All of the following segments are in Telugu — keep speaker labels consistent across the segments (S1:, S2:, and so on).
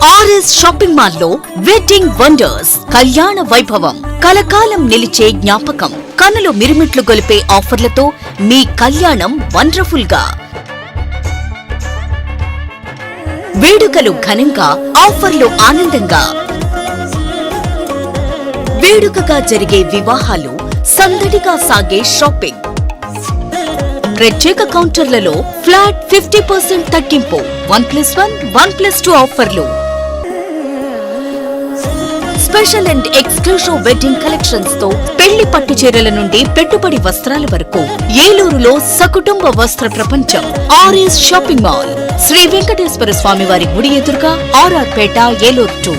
S1: ఆర్ఎస్ షాపింగ్ మాల్ లో వెడ్డింగ్ వండర్స్ కళ్యాణ వైభవం, కలకాలం నిలిచే జ్ఞాపకం, కనులు మిరుమిట్లు గొలిపే ఆఫర్లతో మీ కళ్యాణం వండర్ఫుల్ గా. వేడుకలు ఘనంగా, ఆఫర్లు ఆనందంగా. వేడుకగా జరిగే వివాహాలు, సందడిగా సాగే షాపింగ్. ప్రత్యేక కౌంటర్లలో ఫ్లాట్ 50% తగ్గింపు, 1+1, 1+2 ఆఫర్లు. Special and exclusive wedding collections తో పెళ్లి పట్టు చీరల నుండి పెట్టుబడి వస్త్రాల వరకు ఏలూరులో సకుటుంబ వస్త్ర ప్రపంచం RS shopping mall, Shri Venkateswara Swamy వారి గుడి ఎదురుగా, RR Peta, Eluru 2.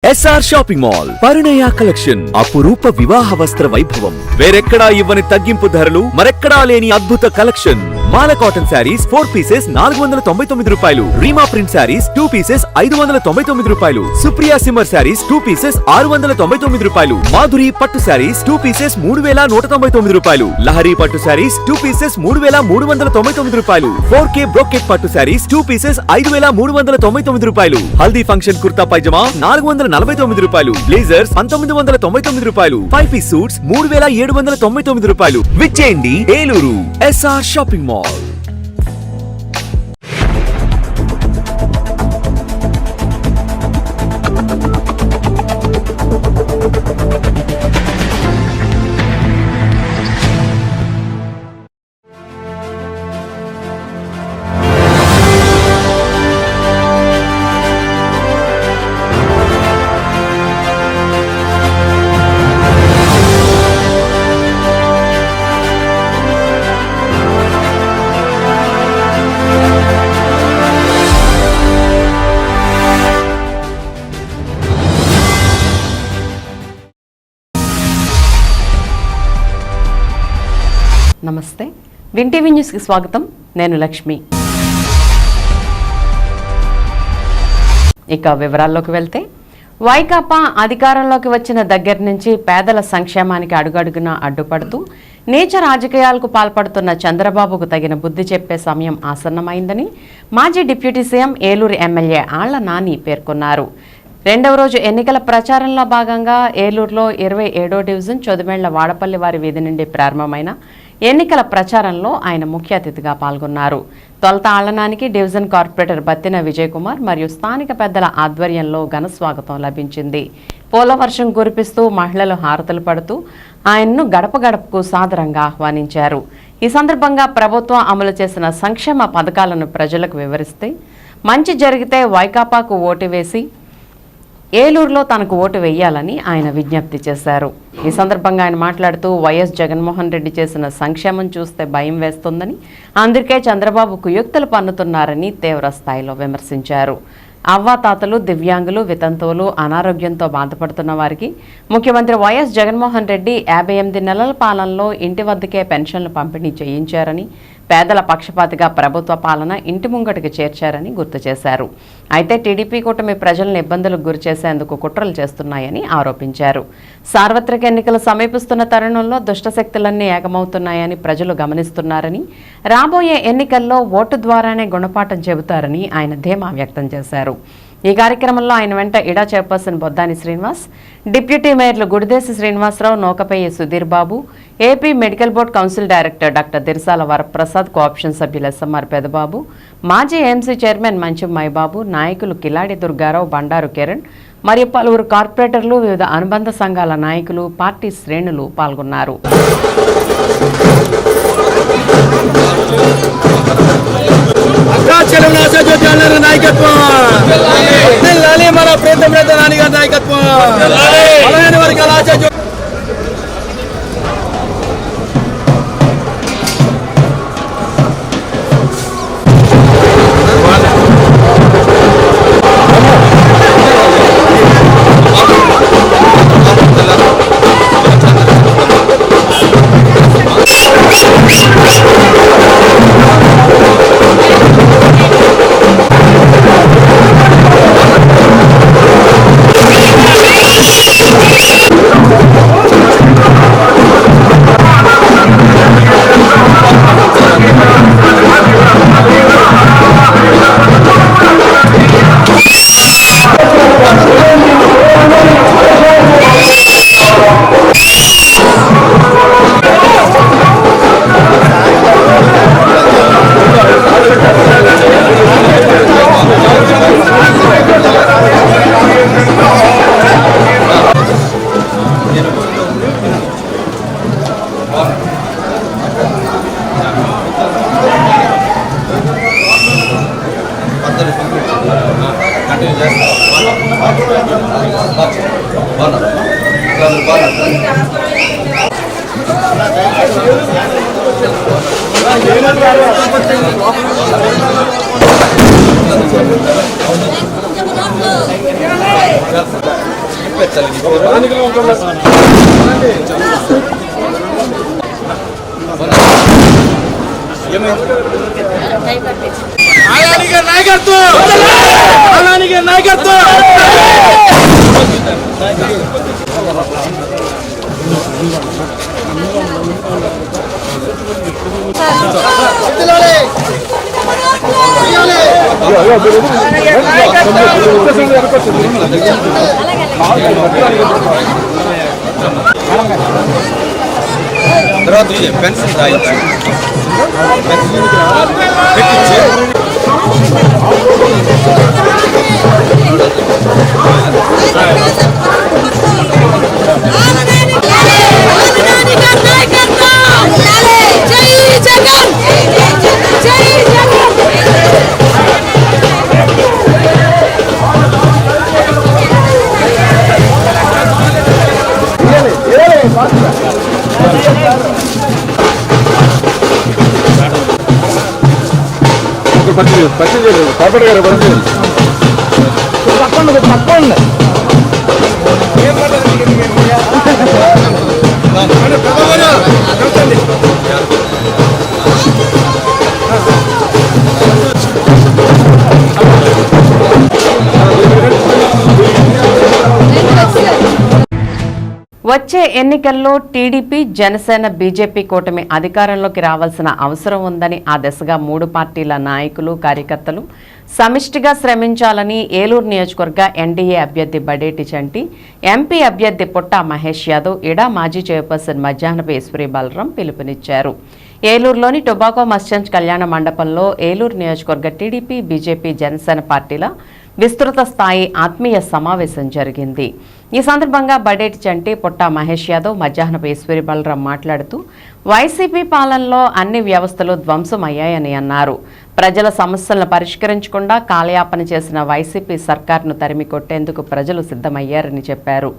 S2: SR shopping mall Parinaya collection, అపురూప వివాహ వస్త్ర వైభవం. వేరెక్కడా ఇవ్వని తగ్గింపు ధరలు, మరెక్కడా లేని అద్భుత కలెక్షన్. మాల కాటన్ శారీస్ 4 పీసెస్ 499 రూపాయలు, రీమా ప్రింట్ శారీస్ 2 పీసెస్ 599 రూపాయలు, సుప్రియా సిమ్మర్ శారీస్ 2 పీసెస్ 699 రూపాయలు, మాధురి పట్టు శారీస్ 2 పీసెస్ 3199 రూపాయలు, లహరి పట్టు శారీస్ 2 పీసెస్ 3399 రూపాయలు, 4K బ్రోకెట్ పట్టు శారీస్ 2 పీసెస్ 5399 రూపాయలు, హల్దీ ఫంక్షన్ కుర్తా పైజమా 449 రూపాయలు, బ్లేజర్స్ 1999 రూపాయలు, 5 పీస్ సూట్స్ 3799 రూపాయలు. విచ్చేయండి ఏలూరు ఎస్ఆర్ షాపింగ్ మాల్.
S3: నమస్తే, విన్ టీవీ న్యూస్కి స్వాగతం. నేను లక్ష్మి. ఇక వివరాల్లోకి వెళ్తే, వైకాపా అధికారంలోకి వచ్చిన దగ్గర నుంచి పేదల సంక్షేమానికి అడుగడుగునా అడ్డుపడుతూ నీచ రాజకీయాలకు పాల్పడుతున్న చంద్రబాబుకు తగిన బుద్ధి చెప్పే సమయం ఆసన్నమైందని మాజీ deputy CM Eluru MLA Alla Nani పేర్కొన్నారు. రెండవ రోజు ఎన్నికల ప్రచారంలో భాగంగా ఏలూరులో 27వ డివిజన్ చొదుమేళ్ల వాడపల్లి వారి వీధి నుండి ప్రారంభమైన ఎన్నికల ప్రచారంలో ఆయన ముఖ్య అతిథిగా పాల్గొన్నారు. తొలుత ఆళ్లనానికి డివిజన్ కార్పొరేటర్ బత్తిన విజయ్ కుమార్ మరియు స్థానిక పెద్దల ఆధ్వర్యంలో ఘన స్వాగతం లభించింది. పూల వర్షం కురిపిస్తూ మహిళలు హారతులు పడుతూ ఆయన్ను గడప గడపకు సాదరంగా ఆహ్వానించారు. ఈ సందర్భంగా ప్రభుత్వం అమలు చేసిన సంక్షేమ పథకాలను ప్రజలకు వివరిస్తే, మంచి జరిగితే వైకాపాకు ఓటు వేసి ఏలూరులో తనకు ఓటు వేయాలని ఆయన విజ్ఞప్తి చేశారు. ఈ సందర్భంగా ఆయన మాట్లాడుతూ, వైఎస్ జగన్మోహన్ రెడ్డి చేసిన సంక్షేమం చూస్తే భయం వేస్తుందని, అందుకే చంద్రబాబు కుయుక్తులు పన్నుతున్నారని తీవ్ర స్థాయిలో విమర్శించారు. అవ్వాతాతలు, దివ్యాంగులు, వితంతువులు, అనారోగ్యంతో బాధపడుతున్న వారికి ముఖ్యమంత్రి వైఎస్ జగన్మోహన్ రెడ్డి 58 నెలల పాలనలో ఇంటి వద్దకే పెన్షన్లు పంపిణీ చేయించారని, పేదల పక్షపాతిగా ప్రభుత్వ పాలన ఇంటి ముంగటికి చేర్చారని గుర్తు చేశారు. అయితే టీడీపీ కూటమి ప్రజలను ఇబ్బందులకు గురి చేసేందుకు కుట్రలు చేస్తున్నాయని ఆరోపించారు. సార్వత్రిక ఎన్నికలు సమీపిస్తున్న తరుణంలో దుష్టశక్తులన్నీ ఏకమవుతున్నాయని ప్రజలు గమనిస్తున్నారని, రాబోయే ఎన్నికల్లో ఓటు ద్వారానే గుణపాఠం చెబుతారని ఆయన ధీమా వ్యక్తం చేశారు. ఈ కార్యక్రమంలో ఆయన వెంట ఇడా చైర్పర్సన్ బొద్దాని శ్రీనివాస్, డిప్యూటీ మేయర్లు Gudideshi Srinivasarao, Nokapeyi Sudheer Babu, AP medical board council director doctor Dirsala Varaprasad, cooption సభ్యులు ఎస్ఎంఆర్ పెదబాబు, మాజీ ఏఎంసీ చైర్మన్ మంచం మైబాబు, నాయకులు కిలాడి దుర్గారావు, బండారు కిరణ్ మరియు పలువురు కార్పొరేటర్లు, వివిధ అనుబంధ సంఘాల నాయకులు, పార్టీ శ్రేణులు పాల్గొన్నారు.
S4: నాయకత్వం మన ప్రీతం నాయకత్వం
S5: అందరూ కంటిన్యూ
S4: నాయకత్వం
S5: తర్వాత పెన్షన్ రాయించు
S4: తప్పండి
S3: వచ్చే ఎన్నికల్లో టీడీపీ జనసేన బీజేపీ కూటమి అధికారంలోకి రావాల్సిన అవసరం ఉందని ఆ దిశగా 3 పార్టీల నాయకులు కార్యకర్తలు సమిష్టిగా శ్రమించాలని ఏలూరు నియోజకవర్గ ఎన్డీఏ అభ్యర్థి బడేటి చంటి, ఎంపీ అభ్యర్థి పుట్టా మహేష్ యాదవ్, ఇడా మాజీ చైర్పర్సన్ మధ్యాహ్నపు ఈశ్వరి బలరాం పిలుపునిచ్చారు. ఏలూరులోని టొబాకో మర్చెంట్స్ కళ్యాణ మండపంలో ఏలూరు నియోజకవర్గ టీడీపీ బీజేపీ జనసేన పార్టీల విస్తృత స్థాయి ఆత్మీయ సమావేశం జరిగింది. ఈ సందర్భంగా బడేటి చంటి, పుట్టా మహేష్ యాదవ్, మధ్యాహ్నపు ఈశ్వరి బలరాం మాట్లాడుతూ వైసీపీ పాలనలో అన్ని వ్యవస్థలు ధ్వంసమయ్యాయని అన్నారు. ప్రజల సమస్యలను పరిష్కరించకుండా కాలయాపన చేసిన వైసీపీ సర్కార్ను తరిమి కొట్టేందుకు ప్రజలు సిద్ధమయ్యారని చెప్పారు.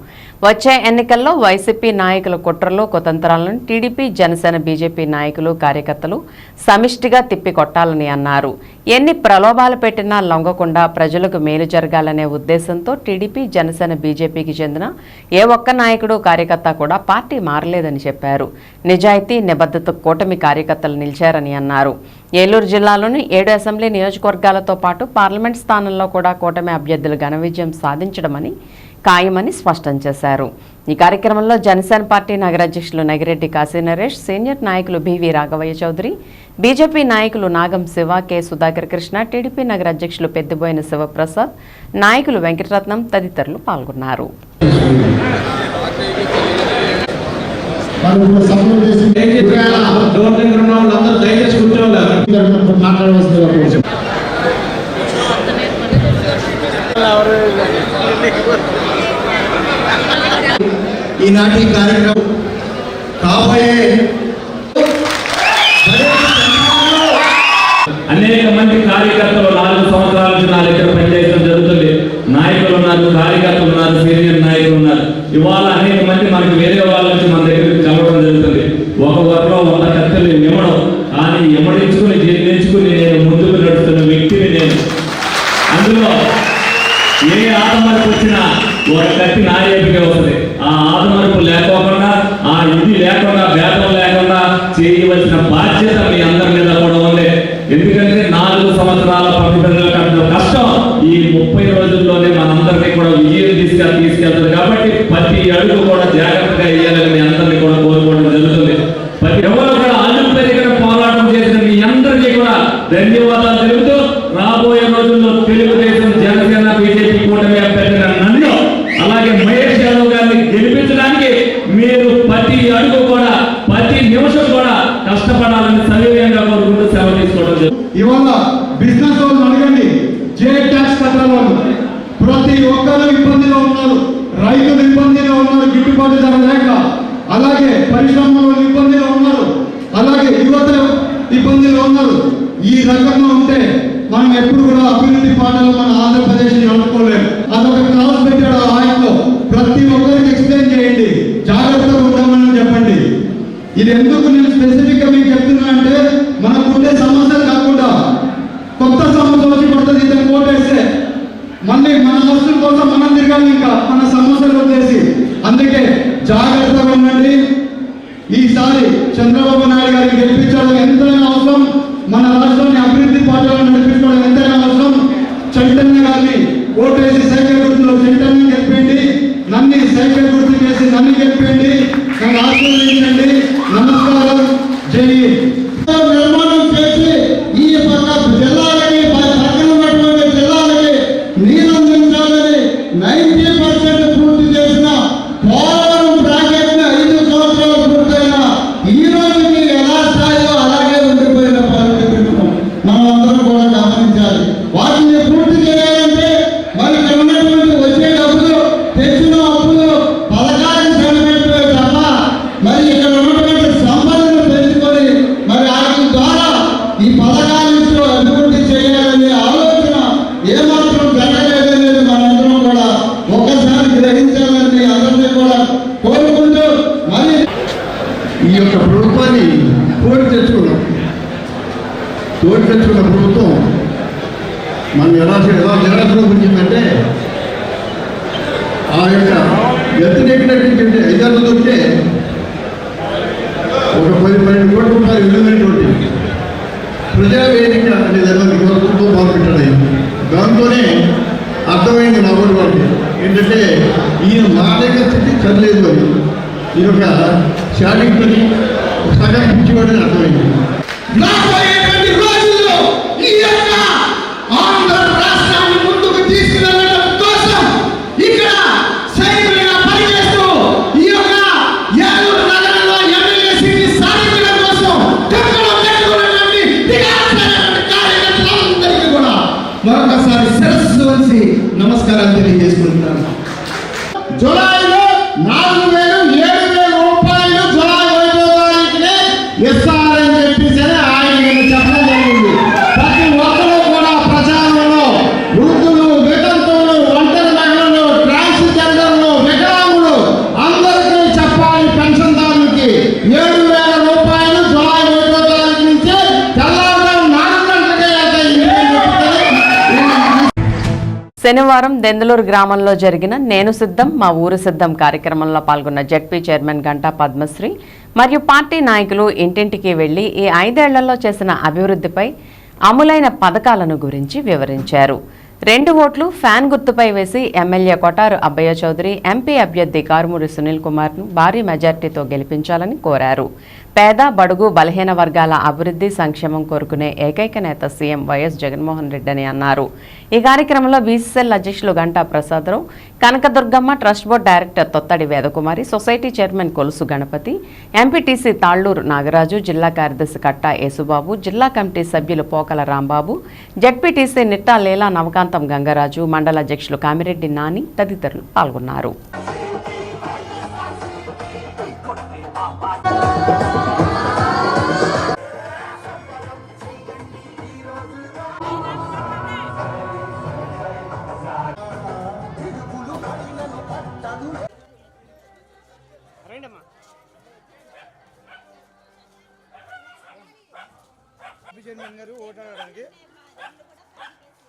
S3: వచ్చే ఎన్నికల్లో వైసీపీ నాయకుల కుట్రలు కుతంత్రాలను టీడీపీ జనసేన బీజేపీ నాయకులు కార్యకర్తలు సమిష్టిగా తిప్పికొట్టాలని అన్నారు. ఎన్ని ప్రలోభాలు పెట్టినా లొంగకుండా ప్రజలకు మేలు జరగాలనే ఉద్దేశంతో టీడీపీ జనసేన బీజేపీకి చెందిన ఏ ఒక్క నాయకుడు కార్యకర్త కూడా పార్టీ మారలేదని చెప్పారు. నిజాయితీ నిబద్ధత కూటమి కార్యకర్తలు నిలిచారని అన్నారు. ఏలూరు జిల్లాలోని 7 అసెంబ్లీ నియోజకవర్గాలతో పాటు పార్లమెంట్ స్థానంలో కూడా కూటమి అభ్యర్థులు ఘన విజయం సాధించడమని ఖాయమని స్పష్టం చేశారు. ఈ కార్యక్రమంలో జనసేన పార్టీ నగరాధ్యక్షులు నగిరెడ్డి కాశీ నరేష్, సీనియర్ నాయకులు బివి రాఘవయ్య చౌదరి, బీజేపీ నాయకులు నాగం శివ, కె సుధాకర్ కృష్ణ, టీడీపీ నగర అధ్యక్షులు పెద్దిబోయిన శివప్రసాద్, నాయకులు వెంకటరత్నం తదితరులు పాల్గొన్నారు.
S6: ఈనాటి కార్యక్రమం కాబోయే
S7: అనేక మంది కార్యకర్తలు 4 సంవత్సరాల నుంచి నా దగ్గర పనిచేయడం జరుగుతుంది. నాయకులు ఉన్నారు, కార్యకర్తలు ఉన్నారు, సీనియర్ నాయకులు ఉన్నారు. ఇవాళ అనేక మంది మనకి వేరే వాళ్ళ నుంచి మన దగ్గరికి కలవడం జరుగుతుంది. ఒక వర్లో 100 కత్తులు ఇవ్వడం, కానీ ఇమ్మడించుకుని జీర్ణించుకుని నేను ముందుకు నడుస్తున్న వ్యక్తిని నేను. అందులో ఏ ఆటమరకు వచ్చినా ఒక కత్తి నా వైపుకే వస్తుంది. ఆ ఆటమరకు లేకోకుండా, ఆ ఇది లేకుండా, భేదం లేకుండా చేయవలసిన బాధ్యత మీ అందరి మీద కూడా ఉంది. ఎందుకంటే 4 సంవత్సరాల ప్రభుత్వ కష్టం ఈ 30 రోజుల్లోనే మనందరినీ కూడా విజయం తీసుకెళ్తుంది. కాబట్టి ప్రతి అడుగు కూడా జాగ్రత్తగా వేయాలని మీ అందరినీ కూడా కోరుకోవడం జరుగుతుంది. ప్రతి ఎవరు కూడా అడుగు పెరిగిన పోరాటం చేసిన మీ అందరికీ కూడా ధన్యవాదాలు తెలుపుతూ, రాబోయే రోజుల్లో తెలుగుదేశం జనసేన బీజేపీ కూటమి అభ్యర్థిగా నన్ను అలాగే మహేష్ యాదవ్ గారిని గెలిపించడానికి మీరు ప్రతి అడుగు కూడా ప్రతి నిమిషం కూడా కష్టపడాలని సవినయంగా కోరుకుంటూ సేవ తీసుకోవడం జరుగుతుంది.
S6: ఇవాళ బిజినెస్ వాళ్ళు అడగండి, జే ట్యాక్స్ కట్టాలి వాళ్ళు. ప్రతి ఒక్కరు ఇబ్బందిలో ఉన్నారు, రైతులు ఇబ్బందిలో ఉన్నారు, గిట్టుబాటు ధర లేక. అలాగే పరిశ్రమలు ఇబ్బందిలో ఉన్నారు, అలాగే యువత ఇబ్బందిలో ఉన్నారు. ఈ రకంగా ఉంటే మనం మనం ఎప్పుడు కూడా అభివృద్ధి పాటలు మన ఆంధ్రప్రదేశ్ నడుపుకోలేము. అదొక క్లాస్ పెట్టాడు ఆయనలో, ప్రతి ఒక్కరికి ఎక్స్ప్లెయిన్ చేయండి, జాగ్రత్తగా ఉండమని చెప్పండి. ఇది ఎందుకు నేను స్పెసిఫిక్ గా మీకు చెప్తున్నా అంటే మనకుండే సమస్యలు కాకుండా కొత్త సమస్య వచ్చి పడుతుంది. ఇతను కోటేస్తే మళ్ళీ మన వస్తువుల కోసం మనం తిరగాలి, ఇంకా మన సమస్యలు వదిలేసి. అందుకే జాగ్రత్తగా ఉండండి. ఈసారి చంద్రబాబు నాయుడు గారికి గెలిపించడం ఎంతైనా అవసరం, మన రాష్ట్రాన్ని అభివృద్ధి పాటలను నడిపించడం ఎంతైనా అవసరం. చైతన్య గారిని ఓటేసి సైకిల్ గుర్తులో చైతన్యం గెలిపేయండి, నన్ను సైకిల్ గుర్తు చేసి నన్ను గెలిపేయండి, నన్ను ఆశీర్వదించండి. నమస్కారం. జై నిర్మాణం చేసి ఈ పక్క జిల్లాలకి పక్కన ఉన్నటువంటి జిల్లాలకి నీరు అందించాలని 90% పూర్తి చేసిన పోలవరం ప్రాజెక్టు 5 సంవత్సరాలు పూర్తయిన ఈ రోజుకి ఎలా స్థాయిలో అలాగే ఉండిపోయిన పరిస్థితులు మనమందరం కూడా గమనించాలి. వాటిని పూర్తి చేయాలంటే మరి ఇక్కడ ఉన్నటువంటి వచ్చే డబ్బులు, తెచ్చిన అప్పులు పథకానికి సరిపెట్టే తప్ప మరి ఇక్కడ ఉన్నటువంటి సంపదను పెంచుకొని మరి వాటి ద్వారా ఈ పథకాలను అభివృద్ధి చేయాలనే ఆలోచన ఏమాత్రం జరగలేదనేది మనందరం కూడా ఒక్కసారి గ్రహించాలని అందరినీ కూడా కోరుకుంటూ మరి ఈ యొక్క ప్రభుత్వాన్ని తోడు తెచ్చుకున్న ప్రభుత్వం మనం ఎలా ఉంచిందంటే ఆ యొక్క ఎత్తునెక్కినటువంటి 5 దొరికితే ఒక 10-12 కోట్ల రూపాయలు విలువైనటువంటి ప్రజావేదిక అనే దాన్ని ప్రభుత్వంతో మొదలుపెట్టాడు. దాంతోనే అర్థమైంది నా ఊరి వాళ్ళకి ఏంటంటే ఈయన మానసిక స్థితి చదిలేదు అని, ఈ యొక్క శారీరకని సగం పిచ్చివాడని అర్థమైంది. రాబోయేటువంటి రోజుల్లో ఈ యొక్క ఆంధ్ర రాష్ట్రాన్ని ముందుకు తీసుకువెళ్ళడం కోసం ఇక్కడ సైనికులుగా పనిచేస్తూ ఈ యొక్క ఏలూరు నగరంలో ఎమ్మెల్యే సీట్ని సాధించడం కోసం కార్యకర్తలందరికీ కూడా మరొకసారి శిరస్సు వంచి నమస్కారాలు తెలియజేసుకుంటున్నాను. జులైలో 4,000-7,000 రూపాయలు జులై 5వ తారీఖునే ఇస్తారని చెప్పేసి ఆయన చెప్పడం జరిగింది. ప్రతి ఒక్కరూ కూడా ప్రచారంలో వృద్ధులు, వితంతువులు, ఒంటరి మహిళలు, ట్రాన్స్జెండర్లు, వికలాంగులు అందరికీ చెప్పాలి. పెన్షన్దారులకి 7,000 రూపాయలు జులై 5వ తారీఖు నుంచి తెల్లవారుజాము 4 గంటలకే
S3: శనివారం దెందులూరు గ్రామంలో జరిగిన నేను సిద్ధం మా ఊరు సిద్ధం కార్యక్రమంలో పాల్గొన్న జెడ్పీ చైర్మన్ గంటా పద్మశ్రీ మరియు పార్టీ నాయకులు ఇంటింటికి వెళ్లి ఈ 5 ఏళ్లలో చేసిన అభివృద్ధిపై అమలైన పథకాలను గురించి వివరించారు. 2 ఓట్లు ఫ్యాన్ గుర్తుపై వేసి ఎమ్మెల్యే కొటారు అబ్బయ్య చౌదరి, ఎంపీ అభ్యర్థి కారుమూరి సునీల్ కుమార్ను భారీ మెజార్టీతో గెలిపించాలని కోరారు. పేద, బడుగు, బలహీన వర్గాల అభివృద్ధి, సంక్షేమం కోరుకునే ఏకైక నేత సీఎం వైఎస్ జగన్మోహన్ రెడ్డి అని అన్నారు. ఈ కార్యక్రమంలో బీసీసీఎల్ అధ్యక్షులు Ganta Prasadarao, Kanakadurgamma, trust board director Tottadi Vedakumari, society chairman Kolusu Ganapathi, MPTC Talluru Nagaraju, జిల్లా కార్యదర్శి కట్టా యేసుబాబు, జిల్లా కమిటీ సభ్యులు పోకల రాంబాబు, జెడ్పీటీసీ నిట్టా లీలా నవకాంతం గంగరాజు, మండల అధ్యక్షులు కామిరెడ్డి నాని తదితరులు పాల్గొన్నారు.
S4: ఓటాడడానికి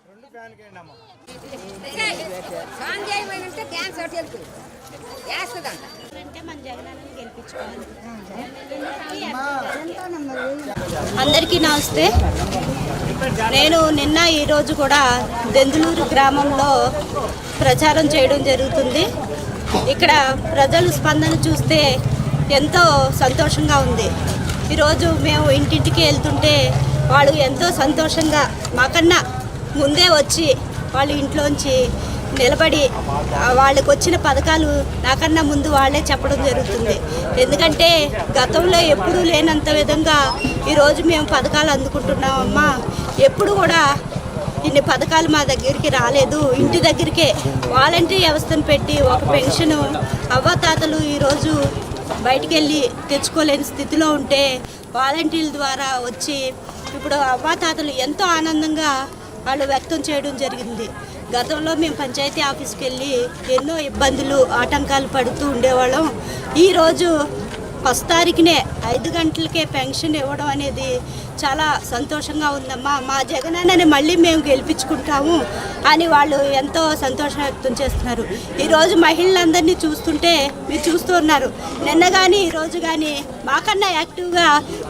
S4: 2 ఫ్యాన్ కేండి అమ్మ.
S8: అందరికీ నమస్తే. నేను నిన్న ఈరోజు కూడా దెందులూరు గ్రామంలో ప్రచారం చేయడం జరుగుతుంది. ఇక్కడ ప్రజల స్పందన చూస్తే ఎంతో సంతోషంగా ఉంది. ఈరోజు మేము ఇంటింటికి వెళ్తుంటే వాళ్ళు ఎంతో సంతోషంగా మాకన్నా ముందే వచ్చి వాళ్ళ ఇంట్లోంచి నిలబడి వాళ్ళకు వచ్చిన పథకాలు నాకన్నా ముందు వాళ్ళే చెప్పడం జరుగుతుంది. ఎందుకంటే గతంలో ఎప్పుడూ లేనంత విధంగా ఈరోజు మేము పథకాలు అందుకుంటున్నామమ్మా. ఎప్పుడు కూడా ఇన్ని పథకాలు మా దగ్గరికి రాలేదు. ఇంటి దగ్గరికే వాలంటరీ వ్యవస్థను పెట్టి ఒక పెన్షను అవ్వాతాతలు ఈరోజు బయటికి వెళ్ళి తెచ్చుకోలేని స్థితిలో ఉంటే వాలంటీర్ల ద్వారా వచ్చి ఇప్పుడు అవ్వాతాతలు ఎంతో ఆనందంగా వాళ్ళు వ్యక్తం చేయడం జరిగింది. గతంలో మేము పంచాయతీ ఆఫీస్కి వెళ్ళి ఎన్నో ఇబ్బందులు ఆటంకాలు పడుతూ ఉండేవాళ్ళం. ఈరోజు 1 తారీఖునే 5 గంటలకే పెన్షన్ ఇవ్వడం అనేది చాలా సంతోషంగా ఉందమ్మా. మా జగనన్నని మళ్ళీ మేము గెలిపించుకుంటాము అని వాళ్ళు ఎంతో సంతోషం వ్యక్తం చేస్తున్నారు. ఈరోజు మహిళలందరినీ చూస్తుంటే మీరు చూస్తూ ఉన్నారు. నిన్న కానీ ఈరోజు కానీ మాకన్నా యాక్టివ్గా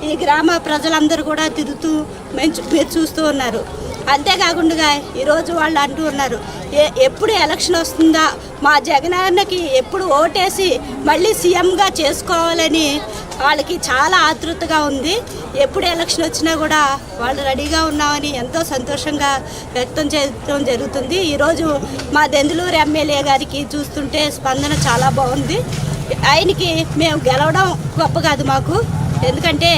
S8: ఈ గ్రామ ప్రజలందరూ కూడా తిరుగుతూ మీరు చూస్తూ ఉన్నారు. అంతేకాకుండా ఈరోజు వాళ్ళు అంటూ ఉన్నారు, ఎప్పుడు ఎలక్షన్ వస్తుందా, మా జగనన్నకి ఎప్పుడు ఓటేసి మళ్ళీ సీఎంగా చేసుకోవాలని వాళ్ళకి చాలా ఆతృతగా ఉంది. ఎప్పుడు ఎలక్షన్ వచ్చినా కూడా వాళ్ళు రెడీగా ఉన్నామని ఎంతో సంతోషంగా వ్యక్తం చేయడం జరుగుతుంది. ఈరోజు మా దెందులూరు ఎమ్మెల్యే గారికి చూస్తుంటే స్పందన చాలా బాగుంది. ఆయనకి మేము గెలవడం గొప్ప కాదు మాకు, ఎందుకంటే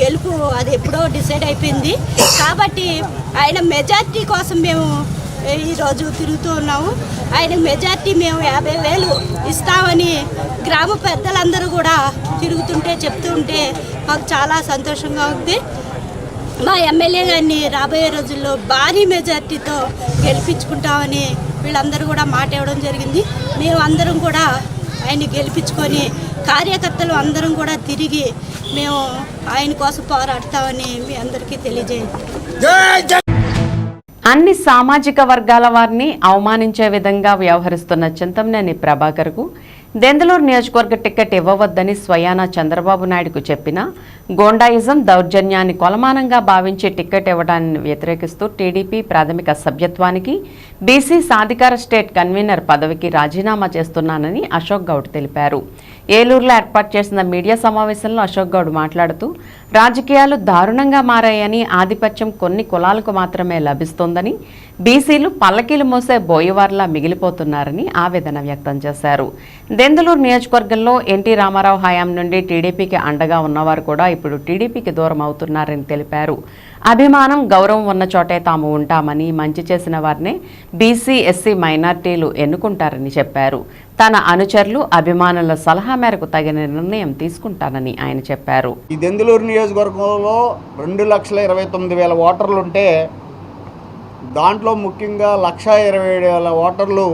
S8: గెలుపు అది ఎప్పుడో డిసైడ్ అయిపోయింది. కాబట్టి ఆయన మెజార్టీ కోసం మేము ఈరోజు తిరుగుతూ ఉన్నాము. ఆయన మెజార్టీ మేము 50,000 ఇస్తామని గ్రామ పెద్దలందరూ కూడా తిరుగుతుంటే చెప్తూ ఉంటే మాకు చాలా సంతోషంగా ఉంది. మా ఎమ్మెల్యే గారిని రాబోయే రోజుల్లో భారీ మెజార్టీతో గెలిపించుకుంటామని వీళ్ళందరూ కూడా మాట ఇవ్వడం జరిగింది. మేము అందరం కూడా ఆయన్ని గెలిపించుకొని కార్యకర్తలు అందరం కూడా తిరిగి మేము ఆయన కోసం పోరాడతామని మీ అందరికీ తెలియజేయండి.
S3: అన్ని సామాజిక వర్గాల వారిని అవమానించే విధంగా వ్యవహరిస్తున్న చింతమనేని ప్రభాకర్కు దెందులూరు నియోజకవర్గ టికెట్ ఇవ్వవద్దని స్వయానా చంద్రబాబు నాయుడుకు చెప్పినా గోండాయిజం దౌర్జన్యాన్ని కొలమానంగా భావించి టికెట్ ఇవ్వడాన్ని వ్యతిరేకిస్తూ టీడీపీ ప్రాథమిక సభ్యత్వానికి బీసీ సాధికార స్టేట్ కన్వీనర్ పదవికి రాజీనామా చేస్తున్నానని అశోక్ గౌడ్ తెలిపారు. ఏలూరులో ఏర్పాటు చేసిన మీడియా సమావేశంలో అశోక్ గౌడ్ మాట్లాడుతూ రాజకీయాలు దారుణంగా మారాయని, ఆధిపత్యం కొన్ని కులాలకు మాత్రమే లభిస్తోందని, బీసీలు పల్లకీలు మోసే బోయవార్లా మిగిలిపోతున్నారని ఆవేదన వ్యక్తం చేశారు. దెందులూరు నియోజకవర్గంలో ఎన్టీ రామారావు హయాం నుండి టీడీపీకి అండగా ఉన్నవారు కూడా ఇప్పుడు టీడీపీకి దూరం అవుతున్నారని తెలిపారు. అభిమానం, గౌరవం ఉన్న చోటే తాము ఉంటామని, మంచి చేసిన వారినే బీసీ, ఎస్సీ, మైనార్టీలు ఎన్నుకుంటారని చెప్పారు. తన అనుచరులు, అభిమానుల సలహా మేరకు తగిన నిర్ణయం తీసుకుంటానని ఆయన చెప్పారు.
S9: ఈ దెందులూరు నియోజకవర్గంలో 2,29,000 ఓటర్లు ఉంటే దాంట్లో ముఖ్యంగా 1,27,000 ఓటర్లు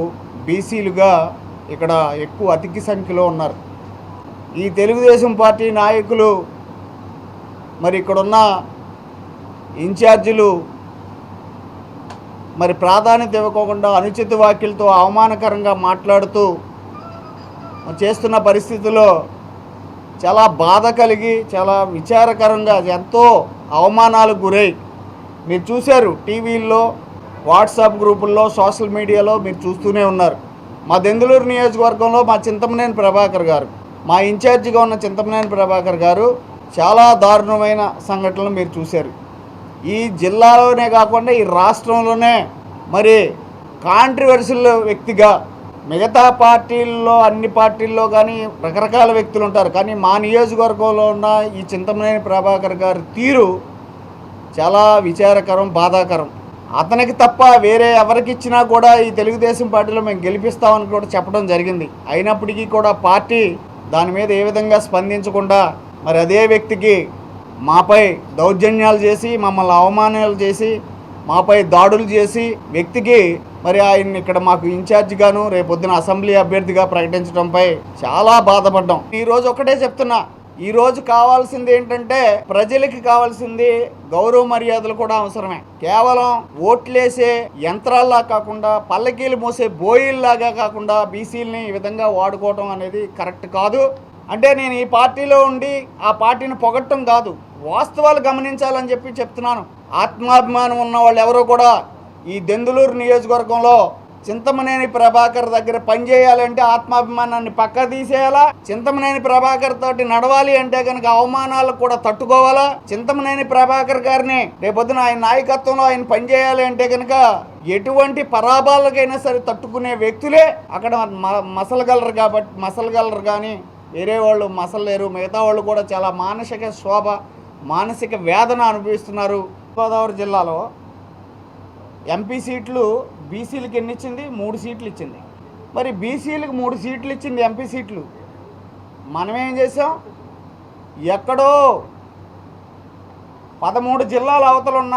S9: బీసీలుగా ఇక్కడ ఎక్కువ అధిక సంఖ్యలో ఉన్నారు. ఈ తెలుగుదేశం పార్టీ నాయకులు మరి ఇక్కడున్న ఇన్ఛార్జీలు మరి ప్రాధాన్యత ఇవ్వకుండా అనుచిత వ్యాఖ్యలతో అవమానకరంగా మాట్లాడుతూ చేస్తున్న పరిస్థితుల్లో చాలా బాధ కలిగి, చాలా విచారకరంగా, ఎంతో అవమానాలకు గురై మీరు చూశారు. టీవీల్లో, వాట్సాప్ గ్రూపుల్లో, సోషల్ మీడియాలో మీరు చూస్తూనే ఉన్నారు. మా దెందులూరు నియోజకవర్గంలో మా చింతమనేని ప్రభాకర్ గారు, మా ఇన్ఛార్జిగా ఉన్న చింతమనేని ప్రభాకర్ గారు చాలా దారుణమైన సంఘటనలు మీరు చూశారు. ఈ జిల్లాలోనే కాకుండా ఈ రాష్ట్రంలోనే మరి కాంట్రవర్షియల్ వ్యక్తిగా, మిగతా పార్టీల్లో అన్ని పార్టీల్లో కానీ రకరకాల వ్యక్తులు ఉంటారు, కానీ మా నియోజకవర్గంలో ఉన్న ఈ చింతమనేని ప్రభాకర్ గారి తీరు చాలా విచారకరం, బాధాకరం. అతనికి తప్ప వేరే ఎవరికి ఇచ్చినా కూడా ఈ తెలుగుదేశం పార్టీలో మేము గెలిపిస్తామని కూడా చెప్పడం జరిగింది. అయినప్పటికీ కూడా పార్టీ దాని మీద ఏ విధంగా స్పందించకుండా మరి అదే వ్యక్తికి మాపై దౌర్జన్యాలు చేసి, మమ్మల్ని అవమానాలు చేసి, మాపై దాడులు చేసి వ్యక్తికి మరి ఆయన్ని ఇక్కడ మాకు ఇన్ఛార్జిగాను రేపొద్దున అసెంబ్లీ అభ్యర్థిగా ప్రకటించడంపై చాలా బాధపడ్డాం. ఈరోజు ఒకటే చెప్తున్నా, ఈరోజు కావాల్సింది ఏంటంటే ప్రజలకి కావాల్సింది గౌరవ మర్యాదలు కూడా అవసరమే. కేవలం ఓట్లేసే యంత్రాల్లా కాకుండా, పల్లకీలు మోసే బోయిల్లాగా కాకుండా బీసీలని ఈ విధంగా వాడుకోవడం అనేది కరెక్ట్ కాదు. అంటే నేను ఈ పార్టీలో ఉండి ఆ పార్టీని పొగట్టం కాదు, వాస్తవాలు గమనించాలని చెప్తున్నాను. ఆత్మాభిమానం ఉన్న వాళ్ళు ఎవరో కూడా ఈ దెందులూరు నియోజకవర్గంలో చింతమనేని ప్రభాకర్ దగ్గర పనిచేయాలంటే ఆత్మాభిమానాన్ని పక్క తీసేయాలా, చింతమనేని ప్రభాకర్ తోటి నడవాలి అంటే కనుక అవమానాలకు కూడా తట్టుకోవాలా. చింతమనేని ప్రభాకర్ గారిని రేపొద్దున ఆయన నాయకత్వంలో ఆయన పనిచేయాలి అంటే కనుక ఎటువంటి పరాభాలకైనా సరే తట్టుకునే వ్యక్తులే అక్కడ మసలగలరు కానీ వేరే వాళ్ళు మసలేరు. మిగతా వాళ్ళు కూడా చాలా మానసిక శోభ, మానసిక వేదన అనుభవిస్తున్నారు. గోదావరి జిల్లాలో ఎంపీ సీట్లు బీసీలకు ఎన్ని ఇచ్చింది? 3 సీట్లు ఇచ్చింది. మరి బీసీలకు 3 సీట్లు ఇచ్చింది ఎంపీ సీట్లు. మనమేం చేసాం? ఎక్కడో 13 జిల్లాల అవతలున్న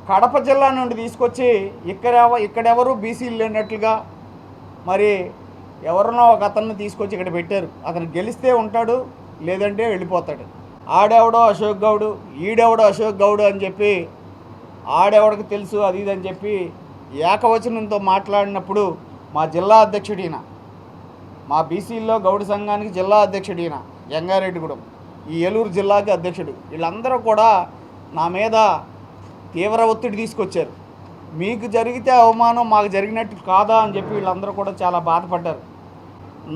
S9: కడప జిల్లా నుండి తీసుకొచ్చి ఇక్కడెవరు బీసీలు లేనట్లుగా మరి ఎవరినో ఒక అతన్ని తీసుకొచ్చి ఇక్కడ పెట్టారు. అతను గెలిస్తే ఉంటాడు, లేదంటే వెళ్ళిపోతాడు. ఆడెవడో అశోక్ గౌడు, ఈడెవడో అశోక్ గౌడు అని చెప్పి ఆడెవడికి తెలుసు అది ఇది అని చెప్పి ఏకవచనంతో మాట్లాడినప్పుడు మా జిల్లా అధ్యక్షుడిన, మా బీసీల్లో గౌడు సంఘానికి జిల్లా అధ్యక్షుడిన జంగారెడ్డిగూడెం, ఈ ఏలూరు జిల్లాకి అధ్యక్షుడు, వీళ్ళందరూ కూడా నా మీద తీవ్ర ఒత్తిడి తీసుకొచ్చారు. మీకు జరిగితే అవమానం మాకు జరిగినట్టు కాదా అని చెప్పి వీళ్ళందరూ కూడా చాలా బాధపడ్డారు.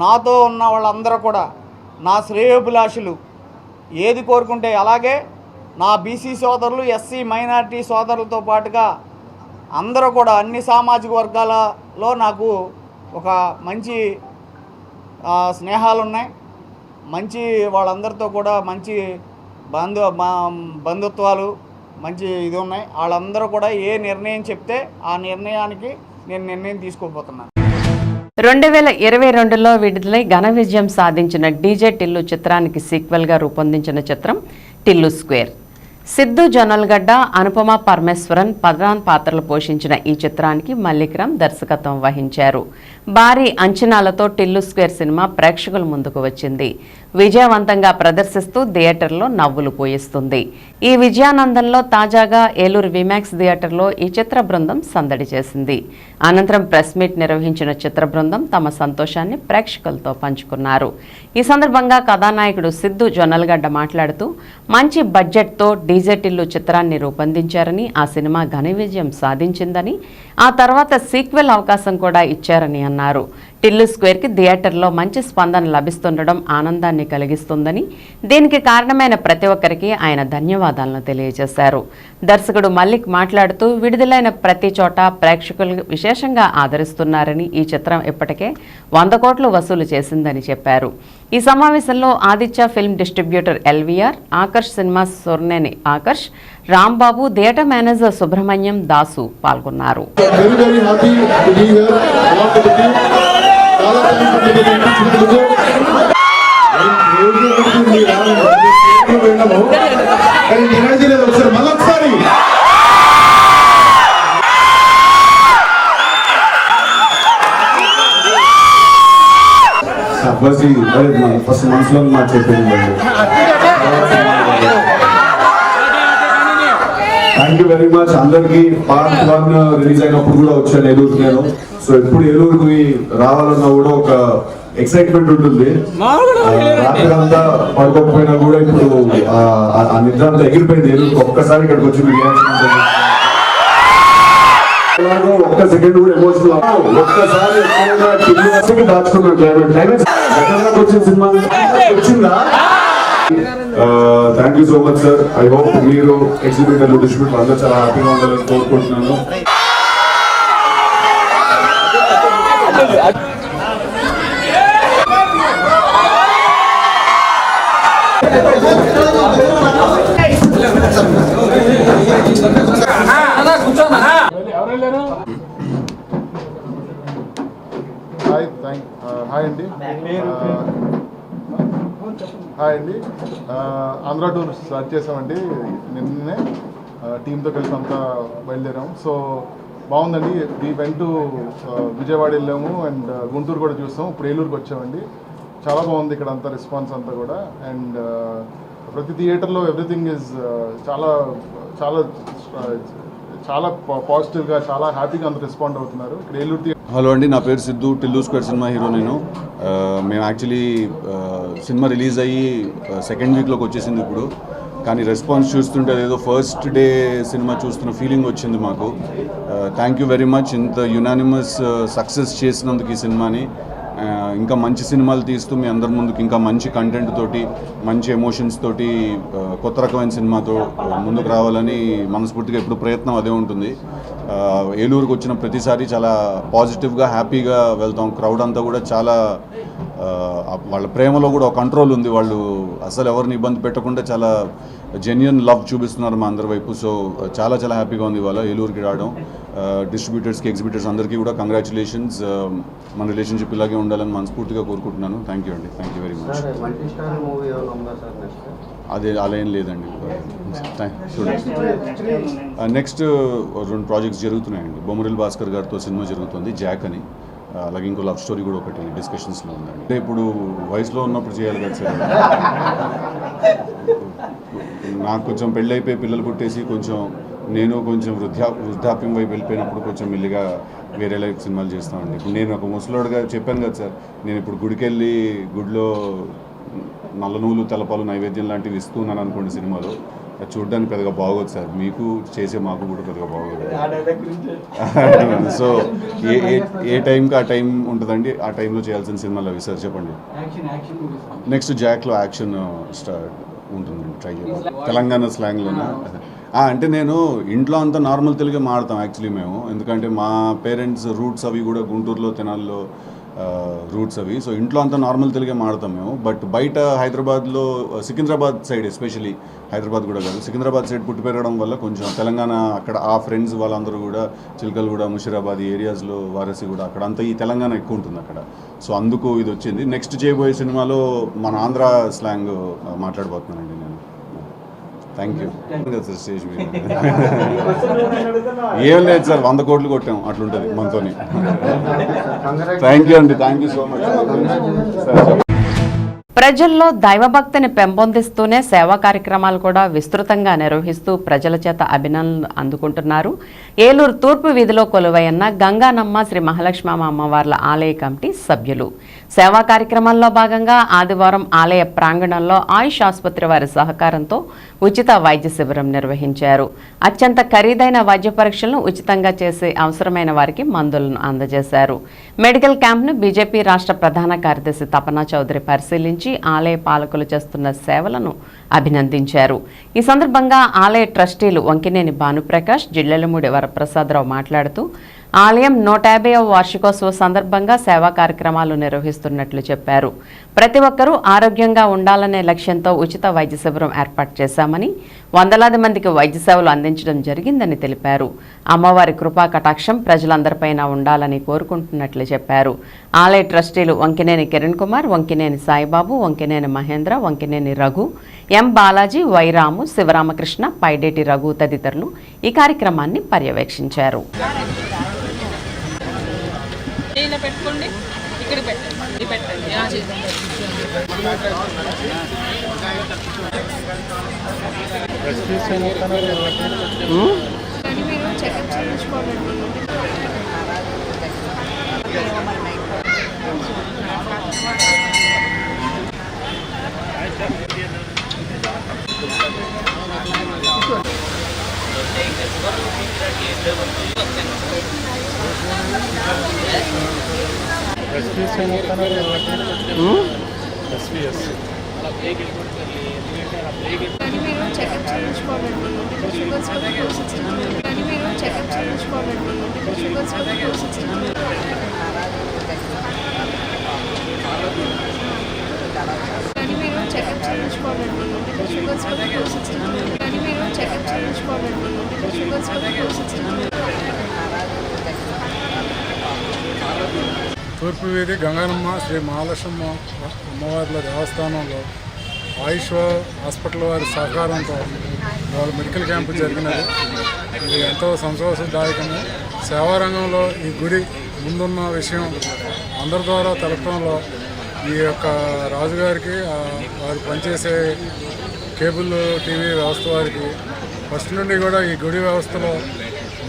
S9: నాతో ఉన్న వాళ్ళందరూ కూడా నా శ్రేయోభిలాషులు ఏది కోరుకుంటే అలాగే నా బీసీ సోదరులు, ఎస్సీ మైనారిటీ సోదరులతో పాటుగా అందరూ కూడా అన్ని సామాజిక వర్గాలలో నాకు ఒక మంచి స్నేహాలు ఉన్నాయి. మంచి వాళ్ళందరితో కూడా మంచి బంధుత్వాలు మంచి ఇది ఉన్నాయి. వాళ్ళందరూ కూడా ఏ నిర్ణయం చెప్తే ఆ నిర్ణయానికి నేను నిర్ణయం తీసుకోబోతున్నాను.
S3: 2022లో విడుదలై ఘన విజయం సాధించిన డీజే టిల్లు చిత్రానికి సీక్వెల్గా రూపొందించిన చిత్రం టిల్లు స్క్వేర్. సిద్ధు జొన్నలగడ్డ, అనుపమ పరమేశ్వరన్ ప్రధాన పాత్రలు పోషించిన ఈ చిత్రానికి మల్లిక్రామ్ దర్శకత్వం వహించారు. భారీ అంచనాలతో టిల్లు స్క్వేర్ సినిమా ప్రేక్షకుల ముందుకు వచ్చింది. విజయవంతంగా ప్రదర్శిస్తూ థియేటర్లో నవ్వులు పోయిస్తుంది. ఈ విజయానందంలో తాజాగా ఏలూరు విమాక్స్ థియేటర్లో ఈ చిత్ర బృందం సందడి చేసింది. అనంతరం ప్రెస్ మీట్ నిర్వహించిన చిత్ర బృందం తమ సంతోషాన్ని ప్రేక్షకులతో పంచుకున్నారు. ఈ సందర్భంగా కథానాయకుడు సిద్ధు జొన్నలగడ్డ మాట్లాడుతూ మంచి బడ్జెట్తో డీజే టిల్లు చిత్రాన్ని రూపొందించారని, ఆ సినిమా ఘన విజయం సాధించిందని, ఆ తర్వాత సీక్వెల్ అవకాశం కూడా ఇచ్చారని అన్నారు. టిల్లు స్క్వేర్కి థియేటర్లో మంచి స్పందన లభిస్తుండడం ఆనందాన్ని కలిగిస్తుందని, దీనికి కారణమైన ప్రతి ఒక్కరికి ఆయన ధన్యవాదాలను తెలియజేశారు. దర్శకుడు మల్లిక్ మాట్లాడుతూ విడుదలైన ప్రతి చోట ప్రేక్షకులు విశేషంగా ఆదరిస్తున్నారని, ఈ చిత్రం ఇప్పటికే 100 కోట్లు వసూలు చేసిందని చెప్పారు. ఈ సమావేశంలో Aditya film distributor LVR, Akarsh cinema Sorneni Akarsh, Rambabu, theatre manager Subrahmanyam, Dasu పాల్గొన్నారు.
S6: ఫస్ట్ మనసులో మాట చెప్పింది. థ్యాంక్ యూ వెరీ మచ్ అందరికి. పార్ట్ 1 రిలీజ్ అయినప్పుడు కూడా వచ్చాను ఏలూరుకి నేను. సో ఎప్పుడు ఏలూరుకి రావాలన్నా కూడా ఒక ఎక్సైట్మెంట్ ఉంటుంది. రాత్రి అంతా పడుకోకపోయినా కూడా ఇప్పుడు ఆ నిద్ర అంతా ఎగిరిపోయింది. ఏలూరుకి ఒక్కసారి ఇక్కడికి వచ్చి ఒక్క సెకండ్ కూడా ఎమోషనల్ ఒక్కసారి దాచుకున్నాను. వచ్చిన సినిమా వచ్చిందా? Thank you so much sir. I hope మీరు ఎగ్జిబిటర్లు, డిస్ట్రిబ్యూటర్లు అందరూ చాలా హ్యాపీగా ఉండాలని కోరుకుంటున్నాను.
S10: హాయ్ అండి. ఆంధ్ర టూర్ స్టార్ట్ చేసామండి నిన్నే. టీంతో కలిసి అంతా బయలుదేరాము. సో బాగుందండి. వీ వెంట్ టు విజయవాడ వెళ్ళాము అండ్ గుంటూరు కూడా చూసాము. ఇప్పుడు ఏలూరుకి వచ్చామండి. చాలా బాగుంది ఇక్కడ అంతా రెస్పాన్స్ అంతా కూడా. అండ్ ప్రతి థియేటర్లో ఎవ్రీథింగ్ ఈజ్ చాలా చాలా చాలా పాజిటివ్గా, చాలా హ్యాపీగా అందరూ రెస్పాండ్ అవుతున్నారు ఇక్కడ ఏలూరు.
S11: హలో అండి, నా పేరు Siddhu, Tillu square cinema hero నేను. మేము యాక్చువల్లీ సినిమా రిలీజ్ అయ్యి 2nd వీక్లోకి వచ్చేసింది ఇప్పుడు. కానీ రెస్పాన్స్ చూస్తుంటే అదేదో ఫస్ట్ డే సినిమా చూస్తున్న ఫీలింగ్ వచ్చింది మాకు. థ్యాంక్ యూ వెరీ మచ్ ఇంత యునానిమస్ సక్సెస్ చేసినందుకు ఈ సినిమాని. ఇంకా మంచి సినిమాలు తీస్తూ మీ అందరి ముందుకు ఇంకా మంచి కంటెంట్ తోటి, మంచి ఎమోషన్స్ తోటి, కొత్త రకమైన సినిమాతో ముందుకు రావాలని మనస్ఫూర్తిగా ఎప్పుడు ప్రయత్నం అదే ఉంటుంది. ఏలూరుకు వచ్చిన ప్రతిసారి చాలా పాజిటివ్గా, హ్యాపీగా వెళ్తాం. క్రౌడ్ అంతా కూడా చాలా వాళ్ళ ప్రేమలో కూడా ఒక కంట్రోల్ ఉంది. వాళ్ళు అసలు ఎవరిని ఇబ్బంది పెట్టకుండా చాలా జెన్యూన్ లవ్ చూపిస్తున్నారు మా అందరి వైపు. సో చాలా చాలా హ్యాపీగా ఉంది ఇవాళ ఏలూరుకి రావడం. డిస్ట్రిబ్యూటర్స్కి, ఎగ్జిబిటర్స్ అందరికీ కూడా కంగ్రాచులేషన్స్. మన రిలేషన్షిప్ ఇలాగే ఉండాలని మనస్ఫూర్తిగా కోరుకుంటున్నాను. థ్యాంక్ యూ అండి, థ్యాంక్ యూ వెరీ మచ్. అదే అలా ఏం లేదండి. నెక్స్ట్ 2 ప్రాజెక్ట్స్ జరుగుతున్నాయండి. బొమ్మరిల్ భాస్కర్ గారితో సినిమా జరుగుతుంది, జాక్ అని. అలాగే ఇంకో లవ్ స్టోరీ కూడా ఒకటి డిస్కషన్స్లో ఉందండి. అంటే ఇప్పుడు వయసులో ఉన్నప్పుడు చేయాలి కదా సార్. నాకు కొంచెం పెళ్ళి అయిపోయి పిల్లలు పుట్టేసి నేను కొంచెం వృద్ధాప్యం వైపు వెళ్ళిపోయినప్పుడు కొంచెం మెల్లిగా వేరే లైఫ్ సినిమాలు చేస్తామండి. ఇప్పుడు నేను ఒక ముసలోడుగా చెప్పాను కదా సార్, నేను ఇప్పుడు గుడికెళ్ళి గుడిలో నల్ల నూలు తెలపాలు నైవేద్యం లాంటివి ఇస్తున్నాను అనుకోండి సినిమాలో, అది చూడడానికి పెద్దగా బాగోదు సార్. మీకు చేసే మాకు కూడా పెద్దగా బాగోదు. సో ఏ టైంకి ఆ టైం ఉంటుందండి, ఆ టైంలో చేయాల్సిన సినిమాలు అవి సార్. చెప్పండి. నెక్స్ట్ జాక్లో యాక్షన్ ఉంటుందండి, ట్రై చేయాలి. తెలంగాణ స్లాంగ్లోనే. అంటే నేను ఇంట్లో అంతా నార్మల్ తెలుగే మాడతాం యాక్చువల్లీ మేము, ఎందుకంటే మా పేరెంట్స్ రూట్స్ అవి కూడా గుంటూరులో, తెనాల్లో రూట్స్ అవి. సో ఇంట్లో అంతా నార్మల్ తెలుగే మాడతాం మేము. బట్ బయట హైదరాబాద్లో, సికింద్రాబాద్ సైడ్, ఎస్పెషలీ హైదరాబాద్ కూడా కాదు, సికింద్రాబాద్ సైడ్ పుట్టి పెరగడం వల్ల కొంచెం తెలంగాణ అక్కడ ఆ ఫ్రెండ్స్ వాళ్ళందరూ కూడా చిలకలగూడ, ముషిరాబాద్ ఏరియాస్లో, వారసి కూడా అక్కడ అంతా ఈ తెలంగాణ ఎక్కువ ఉంటుంది అక్కడ. సో అందుకు ఇది వచ్చింది. నెక్స్ట్ చేయబోయే సినిమాలో మన ఆంధ్ర స్లాంగ్ మాట్లాడబోతున్నానండి నేను. Thank you sir. స్టేజ్ మీద ఏం లేదు సార్, 100 కోట్లు కొట్టాం, అట్లుంటుంది మనతోని. థ్యాంక్ యూ అండి, థ్యాంక్ యూ సో మచ్.
S3: ప్రజల్లో దైవభక్తిని పెంపొందిస్తూనే సేవా కార్యక్రమాలు కూడా విస్తృతంగా నిర్వహిస్తూ ప్రజల చేత అభినందనలు అందుకుంటున్నారు ఏలూరు తూర్పు వీధిలో కొలువైన గంగానమ్మ శ్రీ మహాలక్ష్మమ్మ అమ్మవార్ల ఆలయ కమిటీ సభ్యులు. సేవా కార్యక్రమాల్లో భాగంగా ఆదివారం ఆలయ ప్రాంగణంలో ఆయుష్ ఆసుపత్రి వారి సహకారంతో ఉచిత వైద్య శిబిరం నిర్వహించారు. అత్యంత ఖరీదైన వైద్య పరీక్షలను ఉచితంగా చేసి అవసరమైన వారికి మందులను అందజేశారు. మెడికల్ క్యాంప్ను బీజేపీ రాష్ట్ర ప్రధాన కార్యదర్శి తపనా చౌదరి పరిశీలించి ఆలయ పాలకులు చేస్తున్న సేవలను అభినందించారు. ఈ సందర్భంగా ఆలయ ట్రస్టీలు వంకినేని భానుప్రకాష్, జిల్లెలమూడి వరప్రసాదరావు మాట్లాడుతూ ఆలయం 150వ వార్షికోత్సవ సందర్భంగా సేవా కార్యక్రమాలు నిర్వహిస్తున్నట్లు చెప్పారు. ప్రతి ఒక్కరూ ఆరోగ్యంగా ఉండాలనే లక్ష్యంతో ఉచిత వైద్య శిబిరం ఏర్పాటు చేశామని, వందలాది మందికి వైద్య సేవలు అందించడం జరిగిందని తెలిపారు. అమ్మవారి కృపా కటాక్షం ప్రజలందరిపైన ఉండాలని కోరుకుంటున్నట్లు చెప్పారు. ఆలయ ట్రస్టీలు వంకినేని కిరణ్ కుమార్, వంకినేని సాయిబాబు, వంకినేని మహేంద్ర, వంకినేని రఘు, ఎం బాలాజీ, వైరాము, శివరామకృష్ణ, పైడేటి రఘు తదితరులు ఈ కార్యక్రమాన్ని పర్యవేక్షించారు.
S12: పెట్టుకోండి, ఇక్కడ పెట్టండి, పెట్టండి. మీరు చెకప్ చేయించుకోవాలండి. మీరు చెకప్ చేయించుకోవాలండి. షుగర్స్ కూడా 260. మీరు చెకప్ చేయించుకోవాలండి. షుగర్స్ కూడా 260. మీరు చెకప్ చేయించుకోవాలండి. షుగర్స్ కూడా 260. మీరు చెకప్ చేయించుకోవాలండి. షుగర్స్ కూడా 260.
S6: తూర్పు వీధి గంగానమ్మ శ్రీ మహాలక్ష్మమ్మ అమ్మవార్ల దేవస్థానంలో ఆయుష్ హాస్పిటల్ వారి సహకారంతో వాళ్ళ మెడికల్ క్యాంపు జరిగినది. ఇది ఎంతో సంతోషదాయకము. సేవారంగంలో ఈ గుడి ముందున్న విషయం అందరి ద్వారా తెలపడంలో ఈ యొక్క రాజుగారికి, వారు పనిచేసే కేబుల్ టీవీ వ్యవస్థ వారికి ఫస్ట్ నుండి కూడా ఈ గుడి వ్యవస్థలో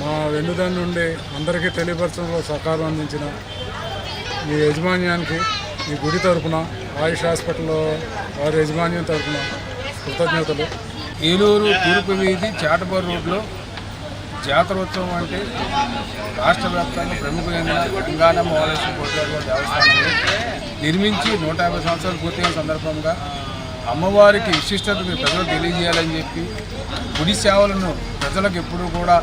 S6: మా వెన్నుదన్ను నుండి అందరికీ తెలియపరచడంలో సహకారం అందించిన ఈ యజమాన్యానికి ఈ గుడి తరపున, ఆయుష్ హాస్పిటల్లో వారి యజమాన్యం తరపున కృతజ్ఞతలు.
S13: ఏలూరు తూర్పు వీధి చాటపూర్ రోడ్లో జాతరోత్సవం అంటే రాష్ట్ర వ్యాప్తంగా ప్రముఖమైన గంగానమ్మ మహాలక్ష్మి దేవస్థానంలో నిర్మించి 150 సంవత్సరాలు పూర్తయిన సందర్భంగా అమ్మవారికి విశిష్టతను ప్రజలకు తెలియజేయాలని చెప్పి గుడి సేవలను ప్రజలకు ఎప్పుడూ కూడా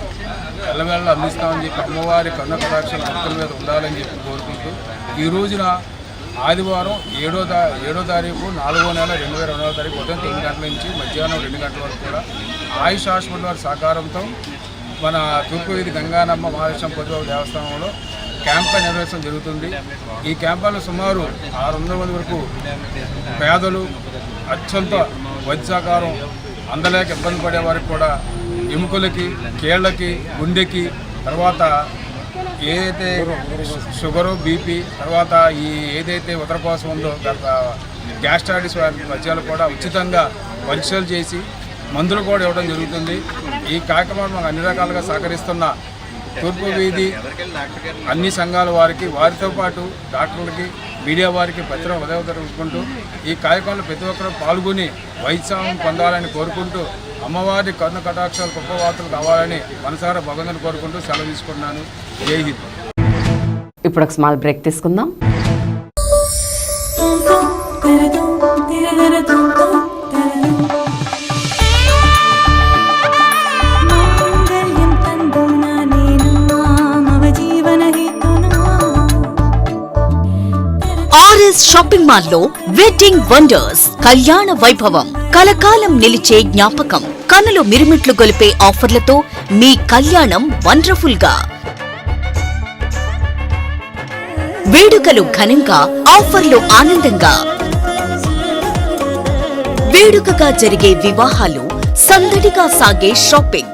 S13: ఎల్లవేళ అందిస్తామని చెప్పి అమ్మవారి కన్న కటాక్షం భక్తుల మీద ఉండాలని చెప్పి కోరుకుంటూ ఈ రోజున ఆదివారం 7వ తారీఖు 4వ నెల 2022 ఉదయం 9 గంటల నుంచి మధ్యాహ్నం 2 గంటల వరకు కూడా ఆయుష్ హాస్పిటల్ వారి సహకారంతో మన తూర్పు వీధి గంగానమ్మ మహాలక్ష్మి పొద్దుబాబు దేవస్థానంలో క్యాంప్ నిర్వహించడం జరుగుతుంది. ఈ క్యాంపులో సుమారు 600 మంది వరకు పేదలు అత్యంత వైద్య సహకారం అందలేక ఇబ్బంది పడే వారికి కూడా ఎముకలకి, కీళ్ళకి, గుండెకి, తర్వాత ఏదైతే షుగరు, బీపీ, తర్వాత ఈ ఏదైతే ఉదరకోశం ఉందో గ్యాస్ట్రైటిస్ వైద్యాలు కూడా ఉచితంగా పరీక్షలు చేసి మందులు కూడా ఇవ్వడం జరుగుతుంది. ఈ కార్యక్రమాన్ని మాకు అన్ని రకాలుగా సహకరిస్తున్న తూర్పు వీధి అన్ని సంఘాల వారికి, వారితో పాటు డాక్టర్లకి, మీడియా వారికి పత్రం ఉదయకుంటూ ఈ కార్యక్రమంలో ప్రతి ఒక్కరూ పాల్గొని వైద్యం పొందాలని కోరుకుంటూ అమ్మవారి కరుణ కటాక్షాలు గొప్ప వార్తలు కావాలని మనసారా భగవంతుని కోరుకుంటూ సెలవు తీసుకుంటున్నాను. జై హింద్.
S3: ఇప్పుడు ఒక స్మాల్ బ్రేక్ తీసుకుందాం.
S1: ఆర్ఎస్ షాపింగ్ మాల్ లో వెడ్డింగ్ వండర్స్ కళ్యాణ వైభవం, కలకాలం నిలిచే జ్ఞాపకం, కనులు మిరుమిట్లు గొలిపే ఆఫర్లతో మీ కళ్యాణం వండర్ఫుల్ గా, వేడుకలు ఘనంగా, ఆఫర్లు ఆనందంగా, వేడుకగా జరిగే వివాహాలు, సందడిగా సాగే షాపింగ్,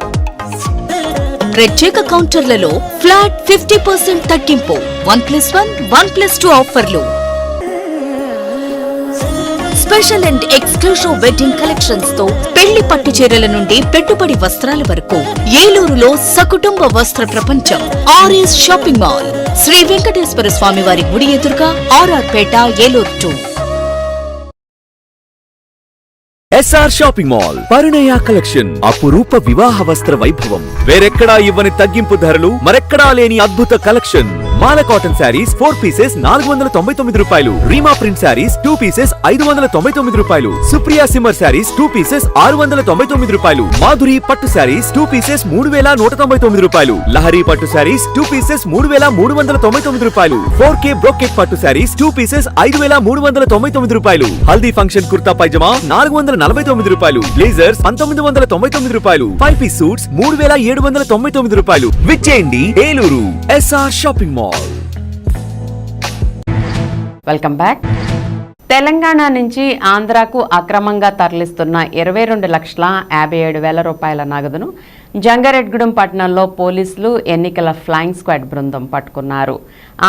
S1: ప్రత్యేక కౌంటర్లలో ఫ్లాట్ 50% తగ్గింపు, 1+1, 1+2 ఆఫర్లు, special and exclusive wedding collections తో పెళ్లి పట్టు చీరల నుండి పెట్టుబడి వస్త్రాల వరకు ఏలూరులో సకుటుంబ వస్త్ర ప్రపంచం RS shopping mall, Shri Venkateswara Swamy వారి గుడి ఎదురుగా, RR Peta, Eluru 2.
S2: SR shopping mall Parinaya collection అపురూప వివాహ వస్త్ర వైభవం. వేరెక్కడా ఇవ్వని తగ్గింపు ధరలు, మరెక్కడా లేని అద్భుత కలెక్షన్. మాల కాటన్ శారీస్ 4 పీసెస్ 499 రూపాయలు. రీమా ప్రింట్ శారీస్ 2 పీసెస్ 599 రూపాయలు. సుప్రియా సిమ్మర్ శారీస్ 2 పీసెస్ 699 రూపాయలు. మాధురి పట్టు శారీస్ 2 పీసెస్ 3199 రూపాయలు. లహరి పట్టు శారీస్ 2 పీసెస్ 3399 రూపాయలు. 4K బ్రోకెట్ పట్టు శారీస్ 2 పీసెస్ 5399 రూపాయలు. హల్దీ ఫంక్షన్ కుర్తా పైజమా 449 రూపాయలు. బ్లేజర్స్ 1999 రూపాయలు. 5 పీస్ సూట్స్ 3799 రూపాయలు. విచ్చేయండి Eluru SR shopping mall.
S3: Welcome back. Telangana నుంచి ఆంధ్రాకు అక్రమంగా తరలిస్తున్న 22,57,000 రూపాయల నగదును జంగారెడ్గూడెం పట్టణంలో పోలీసులు ఎన్నికల ఫ్లయింగ్ స్క్వాడ్ బృందం పట్టుకున్నారు.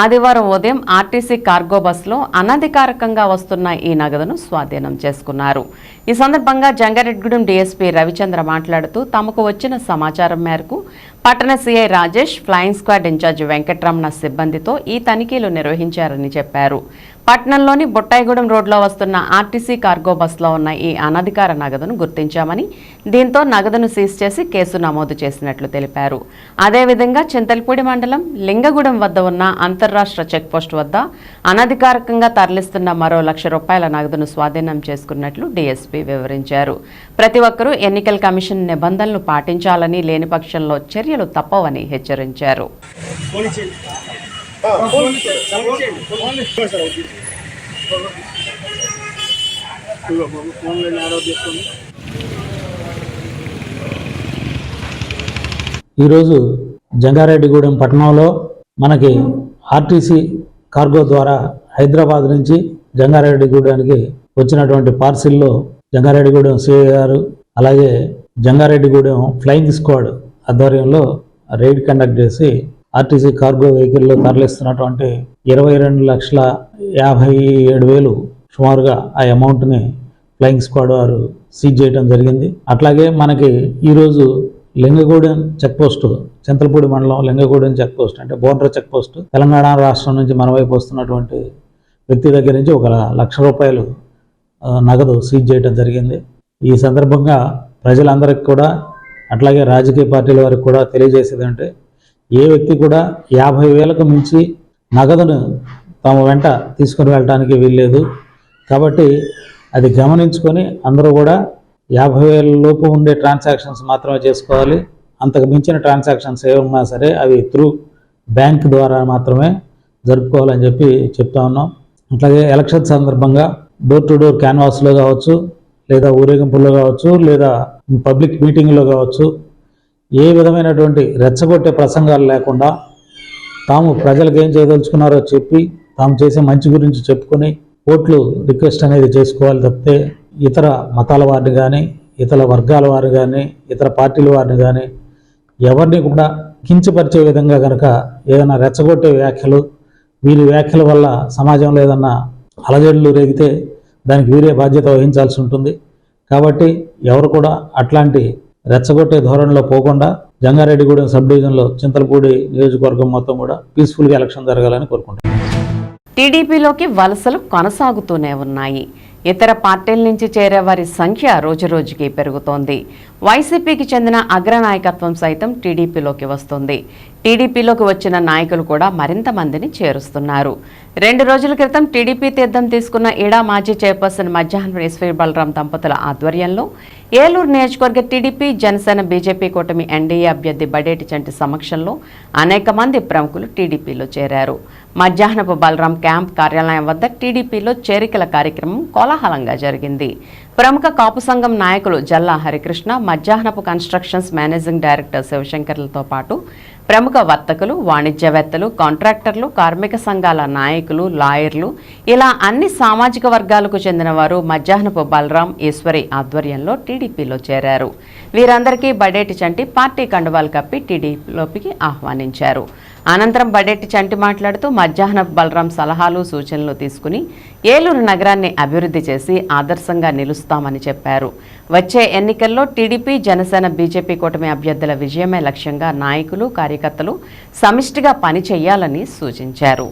S3: ఆదివారం ఉదయం ఆర్టీసీ కార్గో బస్సులో అనధికారికంగా వస్తున్న ఈ నగదును స్వాధీనం చేసుకున్నారు. ఈ సందర్భంగా జంగారెడ్గూడెం డీఎస్పీ రవిచంద్ర మాట్లాడుతూ తమకు వచ్చిన సమాచారం మేరకు పట్టణ CI Rajesh, flying squad incharge Venkatramana సిబ్బందితో ఈ తనిఖీలు నిర్వహించారని చెప్పారు. పట్టణంలోని బొట్టాయిగూడెం రోడ్లో వస్తున్న ఆర్టీసీ కార్గో బస్సులో ఉన్న ఈ అనధికార నగదును గుర్తించామని, దీంతో నగదును సీజ్ చేసి కేసు నమోదు చేసినట్లు తెలిపారు. అదేవిధంగా చింతలపూడి మండలం లింగగూడెం వద్ద ఉన్న అంతర్రాష్ట్ర చెక్పోస్ట్ వద్ద అనధికారికంగా తరలిస్తున్న మరో ₹1,00,000 నగదును స్వాధీనం చేసుకున్నట్లు డీఎస్పీ వివరించారు. ప్రతి ఒక్కరూ ఎన్నికల కమిషన్ నిబంధనలు పాటించాలని, లేని పక్షంలో చర్యలు తప్పవని హెచ్చరించారు.
S14: ఈరోజు జంగారెడ్డిగూడెం పట్టణంలో మనకి ఆర్టీసీ కార్గో ద్వారా హైదరాబాద్ నుంచి జంగారెడ్డిగూడెంకి వచ్చినటువంటి పార్సిల్లో జంగారెడ్డిగూడెం సిఐ గారు, అలాగే జంగారెడ్డిగూడెం ఫ్లయింగ్ స్క్వాడ్ ఆధ్వర్యంలో రైడ్ కండక్ట్ చేసి ఆర్టీసీ కార్గో వెహికల్లో తరలిస్తున్నటువంటి 22,57,000 సుమారుగా ఆ అమౌంట్ని ఫ్లయింగ్ స్క్వాడ్ వారు సీజ్ చేయడం జరిగింది. అట్లాగే మనకి ఈరోజు లింగగూడెం చెక్పోస్ట్, చింతలపూడి మండలం లింగగూడెం చెక్పోస్ట్ అంటే బోర్డర్ చెక్పోస్ట్, తెలంగాణ రాష్ట్రం నుంచి మన వైపు వస్తున్నటువంటి వ్యక్తి దగ్గర నుంచి ₹1,00,000 నగదు సీజ్ చేయడం జరిగింది. ఈ సందర్భంగా ప్రజలందరికీ కూడా, అట్లాగే రాజకీయ పార్టీల వారికి కూడా తెలియజేసేదంటే, ఏ వ్యక్తి కూడా 50,000కు మించి నగదును తమ వెంట తీసుకుని వెళ్ళడానికి వీల్లేదు. కాబట్టి అది గమనించుకొని అందరూ కూడా 50,000 లోపు ఉండే ట్రాన్సాక్షన్స్ మాత్రమే చేసుకోవాలి. అంతకు మించిన ట్రాన్సాక్షన్స్ ఏమన్నా సరే అవి త్రూ బ్యాంక్ ద్వారా మాత్రమే జరుపుకోవాలని చెప్పి చెప్తా ఉన్నాం. అట్లాగే ఎలక్షన్ సందర్భంగా డోర్ టు డోర్ క్యాన్వాస్లో కావచ్చు, లేదా ఊరేగింపుల్లో కావచ్చు, లేదా పబ్లిక్ మీటింగ్లో కావచ్చు, ఏ విధమైనటువంటి రెచ్చగొట్టే ప్రసంగాలు లేకుండా తాము ప్రజలకు ఏం చేయదలుచుకున్నారో చెప్పి తాము చేసే మంచి గురించి చెప్పుకొని ఓట్లు రిక్వెస్ట్ అనేది చేసుకోవాలి తప్పితే ఇతర మతాల వారిని కానీ ఇతర వర్గాల వారు కానీ ఇతర పార్టీల వారిని కానీ ఎవరిని కూడా కించపరిచే విధంగా కనుక ఏదైనా రెచ్చగొట్టే వ్యాఖ్యలు వీరి వ్యాఖ్యల వల్ల సమాజంలో ఏదన్నా అలజడులు రేగితే దానికి వీరే బాధ్యత వహించాల్సి ఉంటుంది. కాబట్టి ఎవరు కూడా అట్లాంటి రెచ్చగొట్టే ధోరణిలో పోకుండా జంగారెడ్డిగూడెం సబ్ డివిజన్లో చింతలపూడి నియోజకవర్గం మొత్తం కూడా పీస్ఫుల్గా ఎలక్షన్ జరగాలని కోరుకుంటున్నాను.
S3: టీడీపీలోకి వలసలు కొనసాగుతూనే ఉన్నాయి. ఇతర పార్టీల నుంచి చేరే వారి సంఖ్య రోజురోజుకి పెరుగుతోంది. వైసీపీకి చెందిన అగ్రనాయకత్వం సైతం టీడీపీలోకి వస్తుంది. టీడీపీలోకి వచ్చిన నాయకులు కూడా మరింత మందిని చేరుస్తున్నారు. 2 రోజుల క్రితం టీడీపీ తీర్థం తీసుకున్న ఈడా మాజీ చైర్పర్సన్ మధ్యాహ్నం ఎస్వీ బలరాం దంపతుల ఆధ్వర్యంలో ఏలూరు నియోజకవర్గ టీడీపీ జనసేన బీజేపీ కూటమి ఎన్డీఏ అభ్యర్థి బడేటి చంటి సమక్షంలో అనేక మంది ప్రముఖులు టీడీపీలో చేరారు. మధ్యాహ్నపు బలరాం క్యాంప్ కార్యాలయం వద్ద టీడీపీలో చేరికల కార్యక్రమం కోలాహలంగా జరిగింది. ప్రముఖ కాపు సంఘం నాయకులు జల్లా హరికృష్ణ, మధ్యాహ్నపు కన్స్ట్రక్షన్స్ మేనేజింగ్ డైరెక్టర్ శివశంకర్లతో పాటు ప్రముఖ వర్తకులు, వాణిజ్యవేత్తలు, కాంట్రాక్టర్లు, కార్మిక సంఘాల నాయకులు, లాయర్లు ఇలా అన్ని సామాజిక వర్గాలకు చెందిన వారు మధ్యాహ్నపు బలరాం ఈశ్వరి ఆధ్వర్యంలో టీడీపీలో చేరారు. వీరందరికీ బడేటి చంటి పార్టీ కండువాలు కప్పి టీడీపీలోకి ఆహ్వానించారు. అనంతరం బడేటి చంటి మాట్లాడుతూ మధ్యాహ్నపు బలరాం సలహాలు సూచనలు తీసుకుని ఏలూరు నగరాన్ని అభివృద్ధి చేసి ఆదర్శంగా నిలుస్తామని చెప్పారు. వచ్చే ఎన్నికల్లో టీడీపీ జనసేన బీజేపీ కూటమి అభ్యర్థుల విజయమే లక్ష్యంగా నాయకులు కార్యకర్తలు సమిష్టిగా పనిచేయాలని సూచించారు.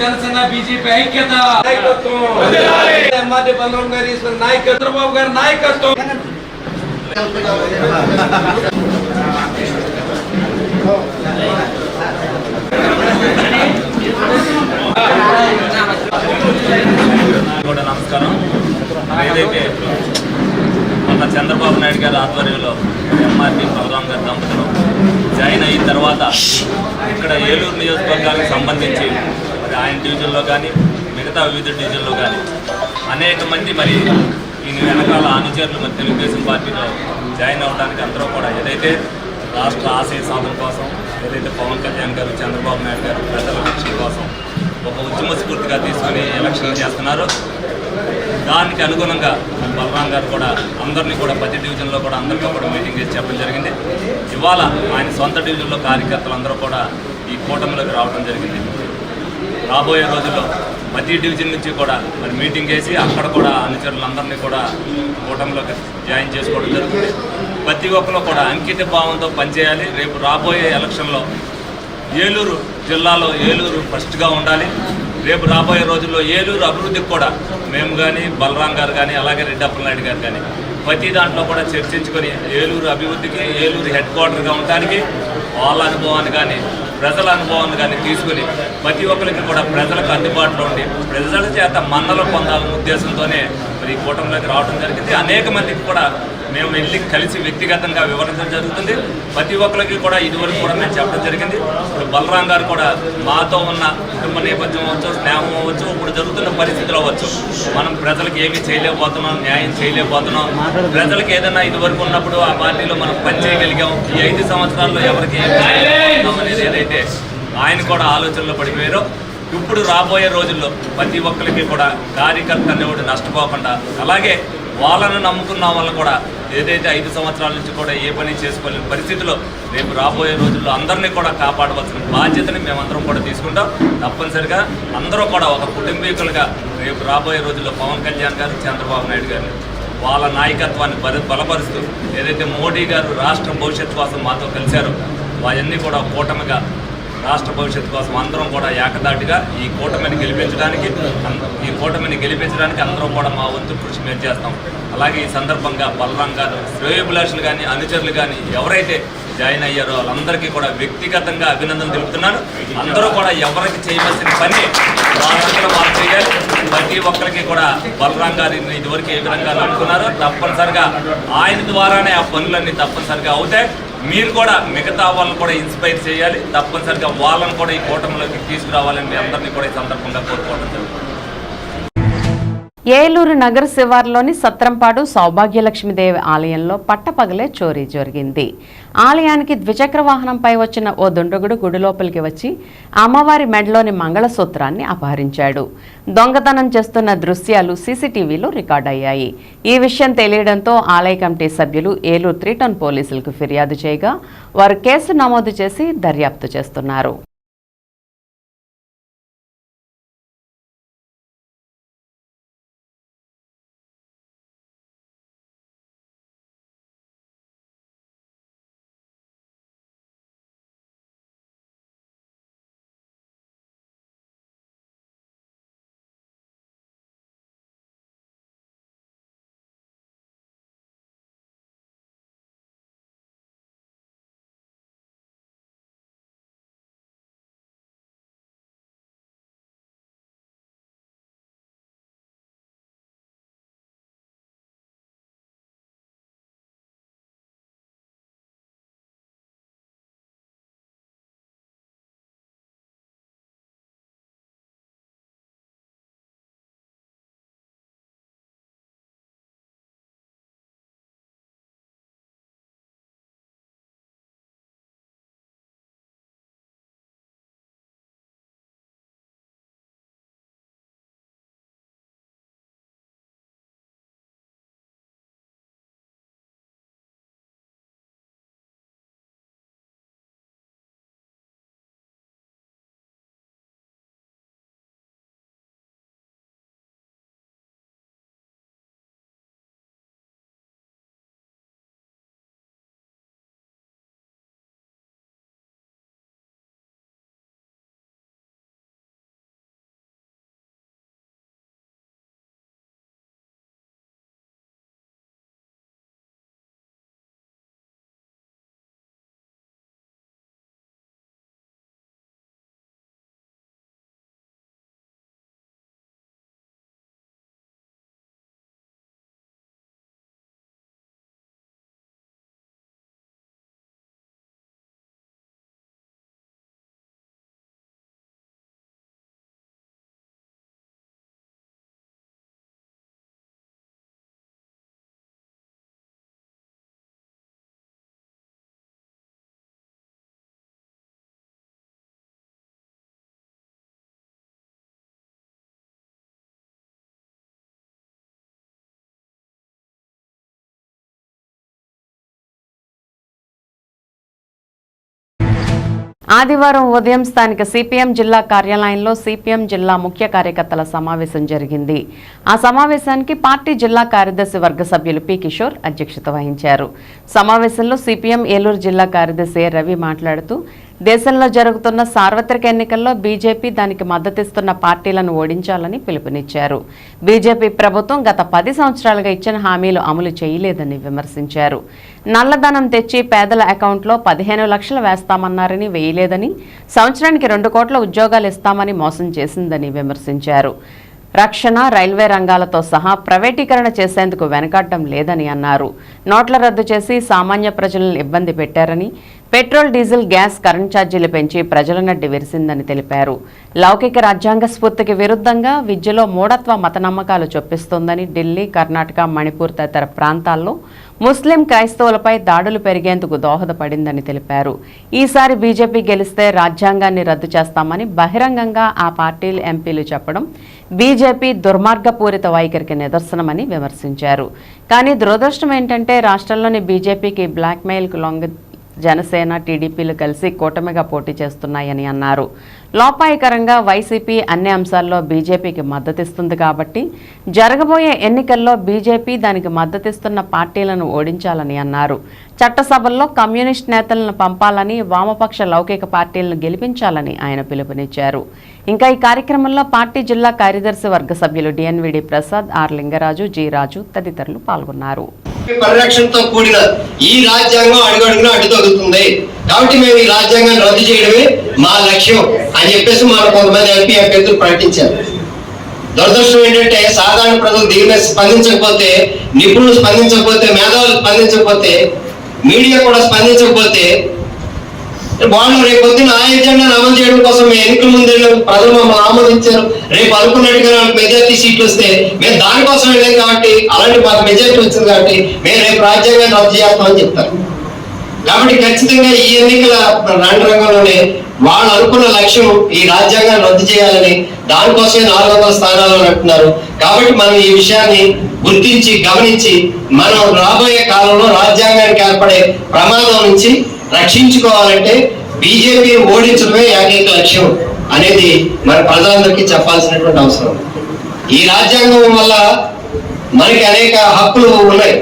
S5: జనసేన బీజేపీ ఐక్యత నాయకత్వం ఎంఆర్డి బలరాం గారి నాయకత్వం, చంద్రబాబు గారి నాయకత్వం.
S7: నమస్కారం. ఏదైతే మొన్న చంద్రబాబు నాయుడు గారి ఆధ్వర్యంలో ఎంఆర్డి బలరాం గారి దంపతులు జాయిన్ అయిన తర్వాత ఇక్కడ ఏలూరు నియోజకవర్గానికి సంబంధించి మరి ఆయన డివిజన్లో కానీ మిగతా వివిధ డివిజన్లో కానీ అనేక మంది మరి ఈ వెనకాల అనుచరులు మరి తెలుగుదేశం పార్టీలో జాయిన్ అవ్వడానికి అందరూ కూడా ఏదైతే రాష్ట్ర ఆశయ సాధన కోసం ఏదైతే పవన్ కళ్యాణ్ గారు, చంద్రబాబు నాయుడు గారు ప్రజల రక్షణ కోసం ఒక ఉద్యమ స్ఫూర్తిగా తీసుకొని ఎలక్షన్ చేస్తున్నారు. దానికి అనుగుణంగా బలరాం గారు కూడా అందరినీ కూడా ప్రతి డివిజన్లో కూడా అందరికీ కూడా మీటింగ్ చేసి చెప్పడం జరిగింది. ఇవాళ ఆయన సొంత డివిజన్లో కార్యకర్తలు అందరూ కూడా ఈ కూటమిలోకి రావడం జరిగింది. రాబోయే రోజుల్లో ప్రతి డివిజన్ నుంచి కూడా మరి మీటింగ్ చేసి అక్కడ కూడా అనుచరులందరినీ కూడా కూటమిలోకి జాయిన్ చేసుకోవడం జరుగుతుంది. ప్రతి ఒక్కరు కూడా అంకిత భావంతో పనిచేయాలి. రేపు రాబోయే ఎలక్షన్లో ఏలూరు జిల్లాలో ఏలూరు ఫస్ట్గా ఉండాలి. రేపు రాబోయే రోజుల్లో ఏలూరు అభివృద్ధికి కూడా మేము కానీ బలరాం గారు కానీ అలాగే రెడ్డి అప్పలనాయుడు గారు కానీ ప్రతి దాంట్లో కూడా చర్చించుకొని ఏలూరు అభివృద్ధికి ఏలూరు హెడ్ క్వార్టర్గా ఉండడానికి వాళ్ళ అనుభవాన్ని కానీ ప్రజల అనుభవాన్ని కానీ తీసుకుని ప్రతి ఒక్కరికి కూడా ప్రజలకు అందుబాటులో ఉండి ప్రజల చేత మన్నలు పొందాలనే ఉద్దేశంతోనే మరి ఈ కూటమిలోకి రావడం జరిగింది. అనేక మందికి కూడా మేము వెళ్ళి కలిసి వ్యక్తిగతంగా వివరించడం జరుగుతుంది. ప్రతి ఒక్కరికి కూడా ఇదివరకు కూడా మేము చెప్పడం జరిగింది. ఇప్పుడు బలరాం గారు కూడా మాతో ఉన్న కుటుంబ నేపథ్యం అవ్వచ్చు, స్నేహం అవ్వచ్చు, ఇప్పుడు జరుగుతున్న పరిస్థితులు అవ్వచ్చు, మనం ప్రజలకు ఏమీ చేయలేకపోతున్నాం, న్యాయం చేయలేకపోతున్నాం. ప్రజలకు ఏదైనా ఇదివరకు ఉన్నప్పుడు ఆ పార్టీలో మనం పని చేయగలిగాం. ఈ 5 సంవత్సరాల్లో ఎవరికి అనేది ఏదైతే ఆయన కూడా ఆలోచనలో పడిపోయారో ఇప్పుడు రాబోయే రోజుల్లో ప్రతి ఒక్కరికి కూడా కార్యకర్త అనేవాడు నష్టపోకుండా అలాగే వాళ్ళను నమ్ముకున్న వాళ్ళు కూడా ఏదైతే 5 సంవత్సరాల నుంచి కూడా ఏ పని చేసుకోలేని పరిస్థితిలో రేపు రాబోయే రోజుల్లో అందరినీ కూడా కాపాడవలసిన బాధ్యతని మేమందరం కూడా తీసుకుంటాం. తప్పనిసరిగా అందరూ కూడా ఒక కుటుంబీకులుగా రేపు రాబోయే రోజుల్లో పవన్ కళ్యాణ్ గారు, చంద్రబాబు నాయుడు గారు వాళ్ళ నాయకత్వాన్ని బలపరుస్తూ ఏదైతే మోడీ గారు రాష్ట్ర భవిష్యత్తు కోసం మాతో కలిశారో అవన్నీ కూడా కూటమిగా రాష్ట్ర భవిష్యత్తు కోసం అందరం కూడా ఏకదాటిగా ఈ కూటమిని గెలిపించడానికి అందరం కూడా మా వంతు కృషి మేము చేస్తాం. అలాగే ఈ సందర్భంగా బలరాం గారు శ్రేయోభిలాషులు కానీ అనుచరులు కానీ ఎవరైతే జాయిన్ అయ్యారో వాళ్ళందరికీ కూడా వ్యక్తిగతంగా అభినందన తెలుపుతున్నాను. అందరూ కూడా ఎవరికి చేయవలసిన పని వాళ్ళందరూ వాళ్ళు చేయాలి. ప్రతి ఒక్కరికి కూడా బలరాం గారిని ఇదివరకు ఏ విధంగా నమ్ముకున్నారో తప్పనిసరిగా ఆయన ద్వారానే ఆ పనులన్నీ తప్పనిసరిగా అవుతాయి. మీరు కూడా మిగతా వాళ్ళని కూడా ఇన్స్పైర్ చేయాలి, తప్పనిసరిగా వాళ్ళని కూడా ఈ కూటమిలోకి తీసుకురావాలని మీ అందరినీ కూడా ఈ సందర్భంగా కోరుకోవడం జరుగుతుంది.
S3: ఏలూరు నగర శివార్లోని సత్రంపాడు సౌభాగ్యలక్ష్మీదేవి ఆలయంలో పట్టపగలే చోరీ జరిగింది. ఆలయానికి ద్విచక్ర వాహనంపై వచ్చిన ఓ దుండగుడు గుడి లోపలికి వచ్చి అమ్మవారి మెడలోని మంగళసూత్రాన్ని అపహరించాడు. దొంగతనం చేస్తున్న దృశ్యాలు సీసీటీవీలో రికార్డయ్యాయి. ఈ విషయం తెలియడంతో ఆలయ కమిటీ సభ్యులు ఏలూరు 3 టౌన్ పోలీసులకు ఫిర్యాదు చేయగా వారు కేసు నమోదు చేసి దర్యాప్తు చేస్తున్నారు. ఆదివారం ఉదయం స్థానిక సిపిఎం జిల్లా కార్యాలయంలో సిపిఎం జిల్లా ముఖ్య కార్యకర్తల సమావేశం జరిగింది. ఆ సమావేశానికి పార్టీ జిల్లా కార్యదర్శి వర్గ సభ్యులు పి కిషోర్ అధ్యక్షత వహించారు. సమావేశంలో సిపిఎం ఏలూరు జిల్లా కార్యదర్శి ఏ రవి మాట్లాడుతూ దేశంలో జరుగుతున్న సార్వత్రిక ఎన్నికల్లో బీజేపీ దానికి మద్దతిస్తున్న పార్టీలను ఓడించాలని పిలుపునిచ్చారు. బీజేపీ ప్రభుత్వం గత 10 సంవత్సరాలుగా ఇచ్చిన హామీలు అమలు చేయలేదని విమర్శించారు. నల్లధనం తెచ్చి పేదల అకౌంట్లో 15 లక్షలు వేస్తామన్నారని వేయలేదని, సంవత్సరానికి 2 కోట్ల ఉద్యోగాలు ఇస్తామని మోసం చేసిందని విమర్శించారు. రక్షణ, రైల్వే రంగాలతో సహా ప్రైవేటీకరణ చేసేందుకు వెనకాడడం లేదని అన్నారు. నోట్ల రద్దు చేసి సామాన్య ప్రజలను ఇబ్బంది పెట్టారని, పెట్రోల్, డీజిల్, గ్యాస్, కరెంట్ ఛార్జీలు పెంచి ప్రజల నడ్డి విరిసిందని తెలిపారు. లౌకిక రాజ్యాంగ స్ఫూర్తికి విరుద్ధంగా విద్యలో మూఢత్వ మత నమ్మకాలు చొప్పిస్తోందని, ఢిల్లీ, కర్ణాటక, మణిపూర్ తదితర ప్రాంతాల్లో ముస్లిం క్రైస్తవులపై దాడులు పెరిగేందుకు దోహదపడిందని తెలిపారు. ఈసారి బీజేపీ గెలిస్తే రాజ్యాంగాన్ని రద్దు చేస్తామని బహిరంగంగా ఆ పార్టీలు ఎంపీలు చెప్పడం బీజేపీ దుర్మార్గపూరిత వైఖరికి నిదర్శనమని విమర్శించారు. కానీ దురదృష్టం ఏంటంటే రాష్ట్రంలోని బీజేపీకి బ్లాక్మెయిల్కు లొంగ జనసేన, టీడీపీలు కలిసి కూటమిగా పోటీ చేస్తున్నాయని అన్నారు. లోపాయికరంగా వైసీపీ అన్ని అంశాల్లో బీజేపీకి మద్దతిస్తుంది కాబట్టి జరగబోయే ఎన్నికల్లో బీజేపీ దానికి మద్దతిస్తున్న పార్టీలను ఓడించాలని అన్నారు. చట్టసభల్లో కమ్యూనిస్ట్ నేతలను పంపాలని, వామపక్ష లౌకిక పార్టీలను గెలిపించాలని ఆయన పిలుపునిచ్చారు. ఇంకా ఈ కార్యక్రమంలో పార్టీ జిల్లా కార్యదర్శి వర్గ సభ్యులు DNVD Prasad, R Lingaraju, G Raju తదితరులు పాల్గొన్నారు.
S15: పరిరక్షణతో కూడిన ఈ రాజ్యాంగం అడుగడుగునా అడ్డుతగుతుంది కాబట్టి మేము ఈ రాజ్యాంగాన్ని రద్దు చేయడమే మా లక్ష్యం అని చెప్పేసి మన కొంతమంది ఎంపీ అభ్యర్థులు ప్రకటించారు. దురదృష్టం ఏంటంటే సాధారణ ప్రజలు దీని మీద స్పందించకపోతే, నిపుణులు స్పందించకపోతే, మేధావులు స్పందించకపోతే మీడియా కూడా స్పందించకపోతే వాళ్ళు రేపు పొద్దున్న ఆ ఎజెండాను అమలు చేయడం కోసం మేము ఎన్నికల ముందు ప్రజలు మమ్మల్ని ఆమోదించారు, రేపు అనుకున్నట్టుగా వాళ్ళకి మెజార్టీ సీట్లు వస్తే మేము దానికోసం వెళ్ళాం కాబట్టి అలాంటి మాకు మెజార్టీ వచ్చింది కాబట్టి మేము రేపు రాజ్యాంగాన్ని రద్దు చేస్తామని చెప్తారు. కాబట్టి ఖచ్చితంగా ఈ ఎన్నికల రంగంలోనే వాళ్ళు అనుకున్న లక్ష్యం ఈ రాజ్యాంగాన్ని రద్దు చేయాలని, దానికోసమే 400 స్థానాలు అంటున్నారు. కాబట్టి మనం ఈ విషయాన్ని గుర్తించి గమనించి మనం రాబోయే కాలంలో రాజ్యాంగానికి ఏర్పడే ప్రమాదం నుంచి రక్షించుకోవాలంటే బీజేపీని ఓడించడమే ఏకైక లక్ష్యం అనేది మన ప్రజలందరికీ చెప్పాల్సినటువంటి అవసరం. ఈ రాజ్యాంగం వల్ల మనకి అనేక హక్కులు ఉన్నాయి.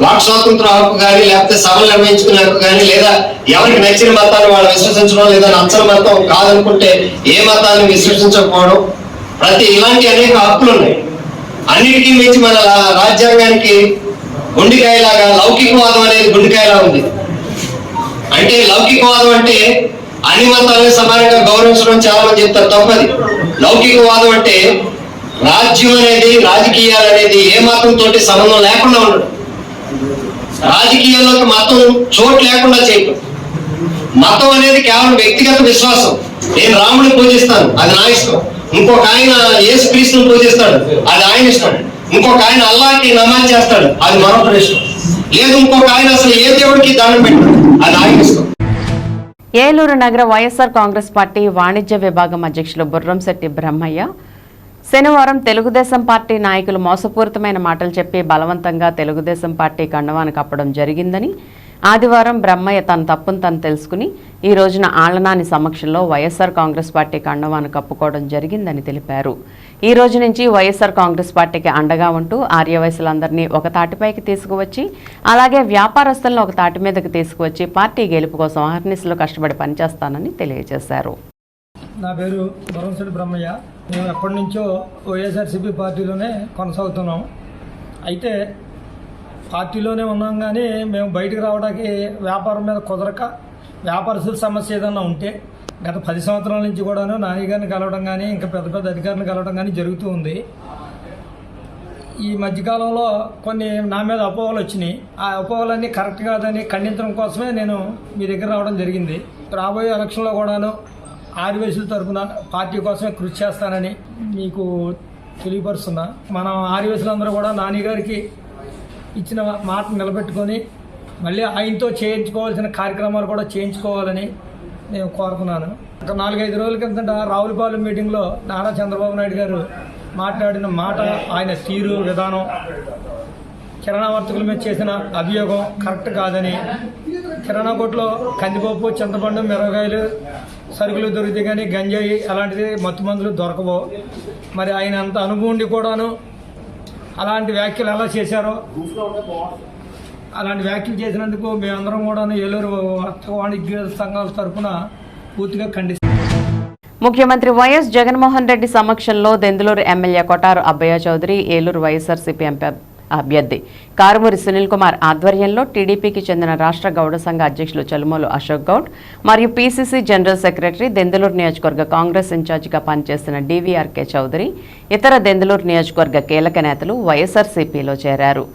S15: వాక్ స్వాతంత్ర హక్కు కానీ, లేకపోతే సభలు నిర్వహించుకునే హక్కు కానీ, లేదా ఎవరికి నచ్చిన మతాన్ని వాళ్ళు విశ్వసించడం, లేదా నచ్చని మతం కాదనుకుంటే ఏ మతాన్ని విశ్వసించకపోవడం, ఇలాంటి అనేక హక్కులు ఉన్నాయి. అన్నిటికీ మించి మన రాజ్యాంగానికి గుండెకాయలాగా లౌకికవాదం అనేది గుండెకాయలా ఉంది. అంటే లౌకికవాదం అంటే అన్ని మతాలను సమానంగా గౌరవించడం చాలా మంది చెప్తారు, తప్పది. లౌకికవాదం అంటే రాజ్యం అనేది, రాజకీయాలు అనేది ఏ మతంతో సంబంధం లేకుండా ఉండడం, రాజకీయాల్లోకి మతం చోటు లేకుండా చేయటం. మతం అనేది కేవలం వ్యక్తిగత విశ్వాసం. నేను రాముడిని పూజిస్తాను, అది నా ఇష్టం. ఇంకొక ఆయన యేసు క్రీస్తుని పూజిస్తాడు, అది ఆయన ఇష్టం. ఇంకొక ఆయన అల్లాహ్కి నమాజ్ చేస్తాడు, అది మరొకరి ఇష్టం. లేదు ఇంకొక ఆయన అసలు ఏ దేవుడికి దండం పెట్టాడు, అది ఆయన ఇష్టం.
S3: ఏలూరు నగర వైఎస్ఆర్ కాంగ్రెస్ పార్టీ వాణిజ్య విభాగం అధ్యక్షులు బుర్రంశెట్టి బ్రహ్మయ్య శనివారం తెలుగుదేశం పార్టీ నాయకులు మోసపూరితమైన మాటలు చెప్పి బలవంతంగా తెలుగుదేశం పార్టీ కండువాను కప్పడం జరిగిందని, ఆదివారం బ్రహ్మయ్య తన తప్పును తను తెలుసుకుని ఈ రోజున ఆళ్లనాని సమక్షంలో వైఎస్ఆర్ కాంగ్రెస్ పార్టీ కండువాను కప్పుకోవడం జరిగిందని తెలిపారు. ఈ రోజు నుంచి వైఎస్ఆర్ కాంగ్రెస్ పార్టీకి అండగా ఉంటూ ఆర్యవయసులందరినీ ఒక తాటిపైకి తీసుకువచ్చి, అలాగే వ్యాపారస్తులను ఒక తాటి మీదకి తీసుకువచ్చి పార్టీ గెలుపు కోసం అహర్నిశలు కష్టపడి పనిచేస్తానని తెలియజేశారు.
S16: నా పేరు బుర్రంశెట్టి బ్రహ్మయ్య. మేము ఎప్పటి నుంచో వైఎస్ఆర్సీపీ పార్టీలోనే కొనసాగుతున్నాం. అయితే పార్టీలోనే ఉన్నాం కానీ మేము బయటకు రావడానికి వ్యాపారం మీద కుదరక, వ్యాపారస్తుల సమస్య ఏదన్నా ఉంటే గత 10 సంవత్సరాల నుంచి కూడాను నాయగారిని కలవడం కానీ, ఇంకా పెద్ద పెద్ద అధికారులను కలవడం కానీ జరుగుతూ ఉంది. ఈ మధ్యకాలంలో కొన్ని నా మీద అపోహలు వచ్చినాయి. ఆ అపోహలన్నీ కరెక్ట్ కాదని ఖండించడం కోసమే నేను మీ దగ్గర రావడం జరిగింది. రాబోయే ఎలక్షన్లో కూడాను ఆర్యవైశ్యుల తరఫున పార్టీ కోసమే కృషి చేస్తానని మీకు తెలియపరుస్తున్నా. మనం ఆర్యవైశ్యులందరూ కూడా నాని గారికి ఇచ్చిన మాట నిలబెట్టుకొని మళ్ళీ ఆయనతో చేయించుకోవాల్సిన కార్యక్రమాలు కూడా చేయించుకోవాలని నేను కోరుకున్నాను. ఒక 4-5 రోజుల కిందట రావులపాలెం మీటింగ్లో నారా చంద్రబాబు నాయుడు గారు మాట్లాడిన మాట, ఆయన తీరు విధానం, కిరాణా వర్తకుల మీద చేసిన అభియోగం కరెక్ట్ కాదని, కిరాణా కొట్లో కందిపప్పు, చింతపండు, మిరపకాయలు సరుకులు దొరికితే కానీ గంజాయి అలాంటిది మత్తు మందులు దొరకవు. మరి ఆయన అంత అనుభవం ఉండి కూడాను అలాంటి వ్యాఖ్యలు ఎలా చేశారో, అలాంటి వ్యాఖ్యలు చేసినందుకు మేమందరం కూడా ఏలూరు వాణిజ్య సంఘాల తరఫున పూర్తిగా ఖండిస్తాం.
S3: ముఖ్యమంత్రి వైఎస్ జగన్మోహన్ రెడ్డి సమక్షంలో దెందులూరు ఎమ్మెల్యే కొటారు అబ్బయ్య చౌదరి, ఏలూరు వైఎస్ఆర్సీపీ ఎంపీ అభ్యర్థి కారుమూరి సునీల్ కుమార్ ఆధ్వర్యంలో టీడీపీకి చెందిన రాష్ట్ర గౌడ సంఘ అధ్యక్షులు చలుమోలు అశోక్ గౌడ్ మరియు పీసీసీ జనరల్ సెక్రటరీ, దెందులూరు నియోజకవర్గ కాంగ్రెస్ ఇన్ఛార్జిగా పనిచేస్తున్న డీవీఆర్కే చౌదరి, ఇతర దెందులూరు నియోజకవర్గ కీలక నేతలు వైఎస్ఆర్సీపీలో చేరారు.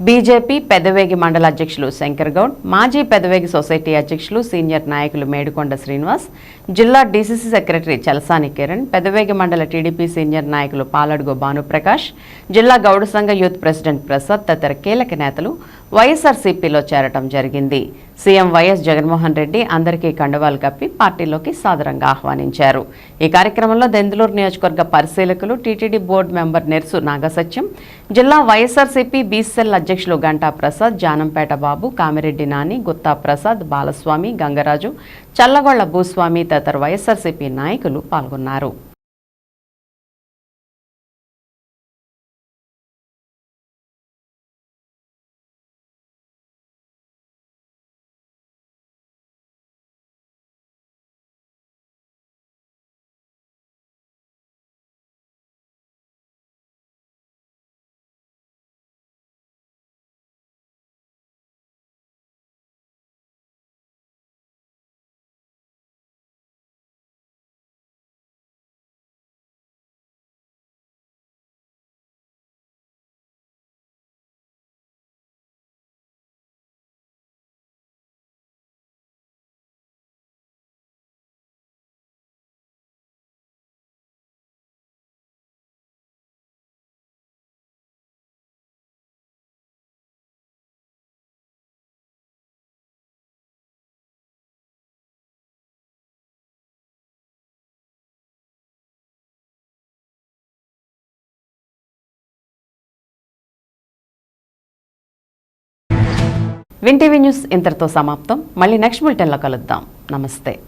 S3: బీజేపీ పెదవేగి మండల అధ్యక్షులు శంకర్ గౌడ్, మాజీ పెదవేగి సొసైటీ అధ్యక్షులు సీనియర్ నాయకులు మేడుకొండ శ్రీనివాస్, జిల్లా డీసీసీ సెక్రటరీ చలసాని కిరణ్, పెదవేగి మండల టీడీపీ సీనియర్ నాయకులు పాలడుగు భానుప్రకాష్, జిల్లా గౌడ సంఘ యూత్ ప్రెసిడెంట్ ప్రసాద్ తదితర కీలక నేతలు వైఎస్ఆర్సీపీలో చేరటం జరిగింది. సీఎం వైఎస్ జగన్మోహన్ రెడ్డి అందరికీ కండువాలు కప్పి పార్టీలోకి సాదరంగా ఆహ్వానించారు. ఈ కార్యక్రమంలో దెందులూరు నియోజకవర్గ పరిశీలకులు, TTD board member Nersu Nagasatyam, జిల్లా వైఎస్ఆర్సీపీ బీసెల్ అధ్యక్షులు గంటా ప్రసాద్, జానంపేట బాబు, కామిరెడ్డి నాని, గుత్తా ప్రసాద్, బాలస్వామి, గంగరాజు, చల్లగొళ్ల భూస్వామి తదితర వైఎస్ఆర్సీపీ నాయకులు పాల్గొన్నారు. విన్ టీవీ న్యూస్ ఇంతటితో సమాప్తం. మళ్ళీ నెక్స్ట్ బులెటిన్లో కలుద్దాం. నమస్తే.